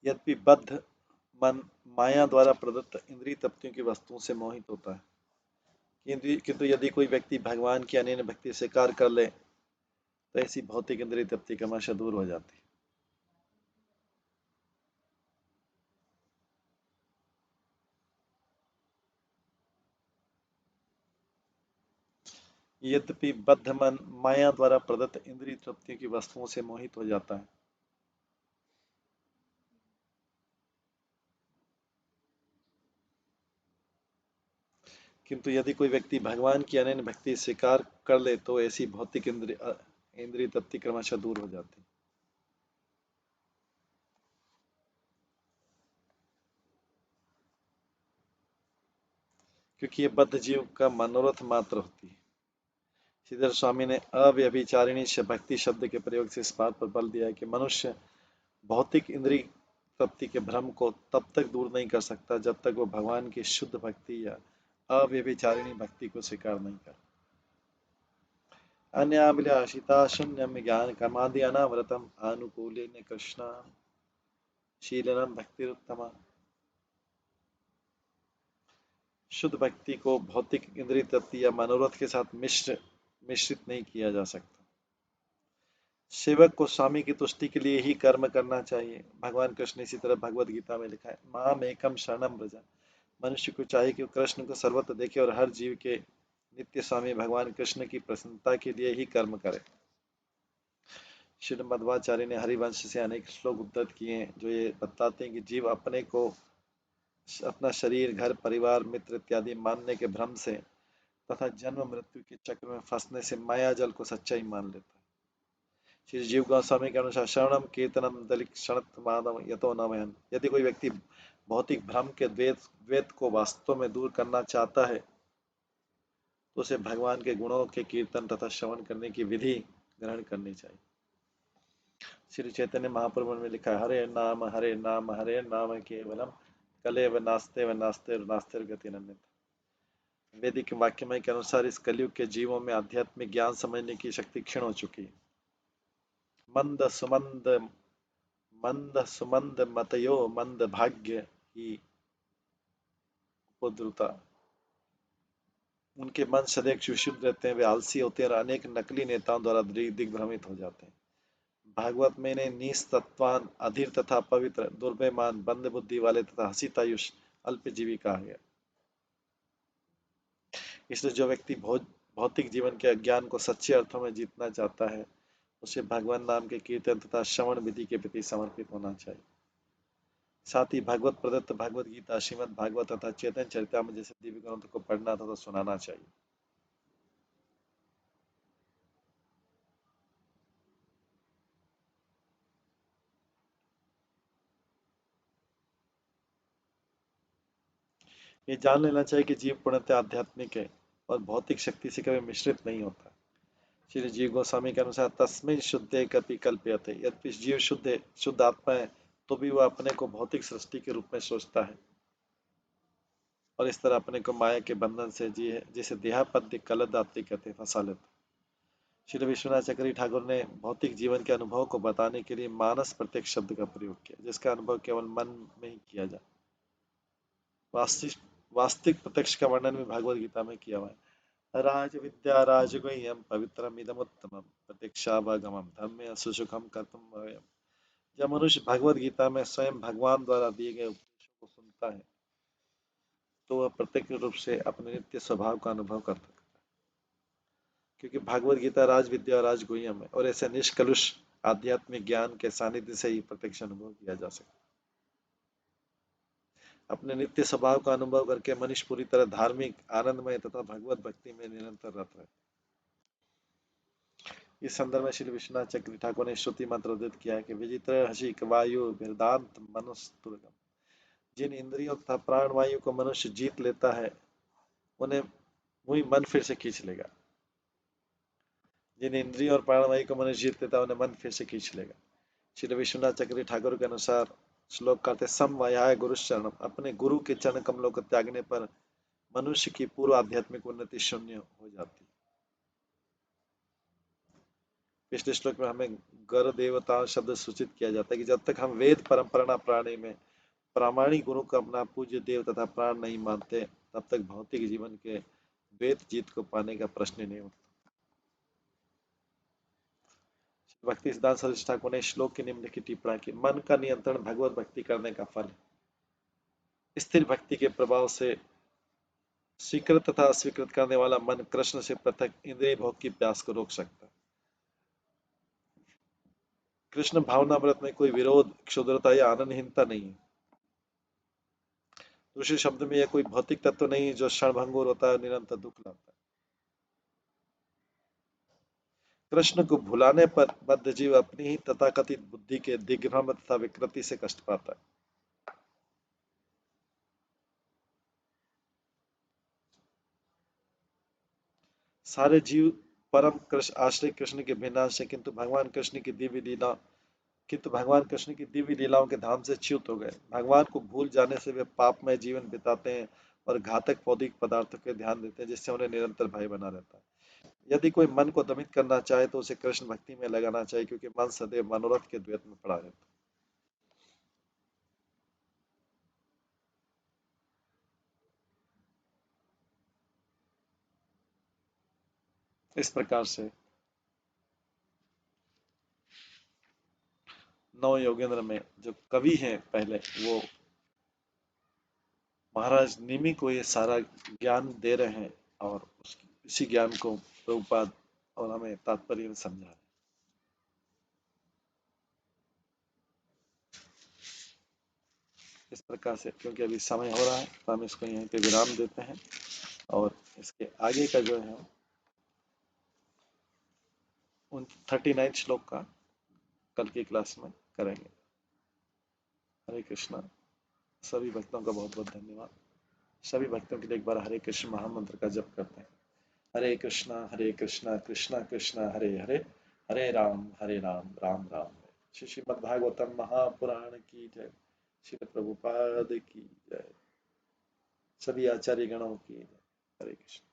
यद्यपि बद्ध मन माया द्वारा प्रदत्त इंद्रिय तृप्तियों की वस्तुओं से मोहित होता है, किंतु यदि कोई व्यक्ति भगवान की अनन्य भक्ति स्वीकार कर ले तो ऐसी भौतिक इंद्रिय तृप्ति क्रमशः दूर हो जाती है। यद्यपि बद्ध मन माया द्वारा प्रदत्त इंद्रिय तृप्तियों की वस्तुओं से मोहित हो जाता है, किंतु यदि कोई व्यक्ति भगवान की अनन्य भक्ति स्वीकार कर ले तो ऐसी भौतिक इंद्रिय तृप्ति क्रमशः दूर हो जाती है। क्योंकि ये बद्ध जीव का मनोरथ मात्र होती है। श्रीधर स्वामी ने अव्यभिचारिणी भक्ति शब्द के प्रयोग से इस बात पर बल दिया है कि मनुष्य भौतिक इंद्रिय तृप्ति के भ्रम को तब तक दूर नहीं कर सकता जब तक वो भगवान की शुद्ध भक्ति या अव्यभिचारिणी भक्ति को स्वीकार नहीं कर। अन्याभिलाषिता शून्यम ज्ञान कर्मादि अनावरतम अनुकूलेन कृष्ण शीलनम भक्तिरुत्तमा। शुद्ध भक्ति को भौतिक इंद्रिय तृप्ति या मनोरथ के साथ मिश्रित नहीं किया जा सकता। सेवक को स्वामी की तुष्टि के लिए ही कर्म करना चाहिए। भगवान कृष्ण इसी तरह भगवद गीता में लिखा है, माम एकम शरणम व्रज। मनुष्य को चाहिए कि वो कृष्ण को सर्वत्र देखे और हर जीव के नित्य स्वामी भगवान कृष्ण की प्रसन्नता के लिए ही कर्म करे। श्री मध्वाचार्य ने हरिवंश से अनेक श्लोक उद्धृत किए हैं जो ये बताते हैं कि जीव अपना शरीर, घर, परिवार, मित्र इत्यादि मानने के भ्रम से तथा जन्म मृत्यु के चक्र में फंसने से माया जल को सच्चाई मान लेता है। श्री जीव गोस्वामी के अनुसार शरणम कीर्तनम दलिक्षणत मानव यतो नमयन। यदि कोई व्यक्ति भौतिक भ्रम के द्वैत को वास्तव में दूर करना चाहता है तो उसे भगवान के गुणों के कीर्तन तथा श्रवण करने की विधि ग्रहण करनी चाहिए। श्री चैतन्य महाप्रभु में लिखा है, हरे नाम केवलम कलेव नास्ते व नास्ते नास्ते गति अन्यथा। वैदिक वाक्यमय के अनुसार इस कलयुग के जीवों में आध्यात्मिक ज्ञान समझने की शक्ति क्षीण हो चुकी है। मंद सुमंद मतयो मंद भाग्य ही उपद्रुता। उनके मन सदैव विशुद्ध रहते हैं, वे आलसी होते हैं और अनेक नकली नेताओं द्वारा दिग्भ्रमित हो जाते हैं। भागवत में इन्हें निसत्वान, अधीर तथा पवित्र, दुर्व्यमान, बंद बुद्धि वाले तथा हसीतायुष, अल्पजीवी कहा गया। इसलिए जो व्यक्ति भौतिक जीवन के अज्ञान को सच्चे अर्थों में जीतना चाहता है, उसे भगवान नाम के कीर्तन तथा श्रवण विधि के प्रति समर्पित होना चाहिए। साथ ही भगवत प्रदत्त भगवत गीता, श्रीमद् भागवत तथा चेतन चरितामृत जैसे दिव्य ग्रंथों को पढ़ना तथा सुनाना चाहिए। ये जान लेना चाहिए कि जीव पूर्णतः आध्यात्मिक है और भौतिक शक्ति से कभी मिश्रित नहीं होता। श्री जीव गोस्वामी के अनुसार तस्मिन् शुद्धे कपि कल्प्यते। यद्यपि जीव शुद्ध आत्मा है, तो भी वह अपने को भौतिक सृष्टि के रूप में सोचता है और इस तरह अपने को माया के बंधन से जिसे देहापद्य कलदात्री कहते हैं, फंसा लेता। श्री विश्वनाथ चक्रवर्ती ठाकुर ने भौतिक जीवन के अनुभव को बताने के लिए मानस प्रत्यक्ष शब्द का प्रयोग किया, जिसका अनुभव केवल मन में ही किया जाए। वास्तविक प्रत्यक्ष का वर्णन भी भगवद गीता में किया हुआ है। राज विद्या राजगुह्यम पवित्रम इदमुत्तमम प्रत्यक्षावगमम धम्मे सुसुखम कर्तुम वयम्। जब मनुष्य भगवद गीता में स्वयं भगवान द्वारा दिए गए उपदेशों को सुनता है, तो वह प्रत्यक्ष रूप से अपने नित्य स्वभाव का अनुभव करता है, क्योंकि भगवद गीता राज विद्या और राजगुह्यम है और ऐसे निष्कलुष आध्यात्मिक ज्ञान के सानिध्य से ही प्रत्यक्ष अनुभव किया जा सकता है। अपने नित्य स्वभाव का अनुभव करके मनुष्य पूरी तरह धार्मिक, आनंदमय तथा भगवत भक्ति में निरंतर रत रहे। इस संदर्भ में श्री विश्वनाथ चक्रवर्ती ठाकुर ने श्रुति मंत्र उद्धृत किया है कि विजित्र हसिक वायु वेदांत मनुस्तुर्गम। जिन इंद्रियों तथा प्राण वायु को मनुष्य जीत लेता है, उन्हें वही मन फिर से खींच लेगा। जिन इंद्रियों और प्राण वायु को मनुष्य जीत लेता है, उन्हें मन फिर से खींच लेगा। श्री विश्वनाथ चक्रवर्ती ठाकुर के अनुसार श्लोक करते समवायाय गुरु शरणम। अपने गुरु के चरण कमलों को त्यागने पर मनुष्य की पूर्व आध्यात्मिक उन्नति शून्य हो जाती है। पिछले श्लोक में हमें गर देवता शब्द सूचित किया जाता है कि जब तक हम वेद परंपरा प्राणी में प्रामाणिक गुरु को अपना पूज्य देव तथा प्राण नहीं मानते, तब तक भौतिक जीवन के वेद जीत को पाने का प्रश्न नहीं उठता। भक्ति सिद्धांत सरस्वती ठाकुर ने श्लोक की निम्नलिखित टिप्पणी की, मन का नियंत्रण भगवत भक्ति करने का फल है। स्थिर भक्ति के प्रभाव से स्वीकृत तथा अस्वीकृत करने वाला मन कृष्ण से पृथक इंद्रिय भोग की प्यास को रोक सकता है। कृष्ण भावनामृत में कोई विरोध, क्षुद्रता या आनंदहीनता नहीं है। दूसरे शब्द में यह कोई भौतिक तत्व नहीं जो क्षणभंगुर होता है, निरंतर दुख लाता है। कृष्ण को भुलाने पर बद्ध जीव अपनी ही तथाकथित बुद्धि के दिग्भ्रम तथा विकृति से कष्ट पाता है। सारे जीव परम कृष्ण आश्रय कृष्ण के भिन्नांश है, किंतु भगवान कृष्ण की दिव्य लीलाओं के धाम से च्युत हो गए। भगवान को भूल जाने से वे पापमय जीवन बिताते हैं और घातक भौतिक पदार्थों के ध्यान देते हैं, जिससे उन्हें निरंतर भय बना रहता है। यदि कोई मन को दमित करना चाहे तो उसे कृष्ण भक्ति में लगाना चाहिए, क्योंकि मन सदैव मनोरथ के द्वैत में पड़ा रहता है। इस प्रकार से नव योगेंद्र में जो कवि हैं पहले, वो महाराज निमि को ये सारा ज्ञान दे रहे हैं और इसी ज्ञान को प्रभुपाद और हमें तात्पर्य में समझा रहे हैं। इस प्रकार से, क्योंकि अभी समय हो रहा है, तो हम इसको यहीं पे विराम देते हैं और इसके आगे का जो है उन 39 श्लोक का कल की क्लास में करेंगे। हरे कृष्णा। सभी भक्तों का बहुत बहुत धन्यवाद। सभी भक्तों के लिए एक बार हरे कृष्ण महामंत्र का जप करते हैं। हरे कृष्णा कृष्णा कृष्णा हरे हरे, हरे राम राम राम। श्री श्रीमद् भागवतम महापुराण की जय। श्री प्रभुपाद की जय। सभी आचार्य गणों की जय। हरे कृष्ण।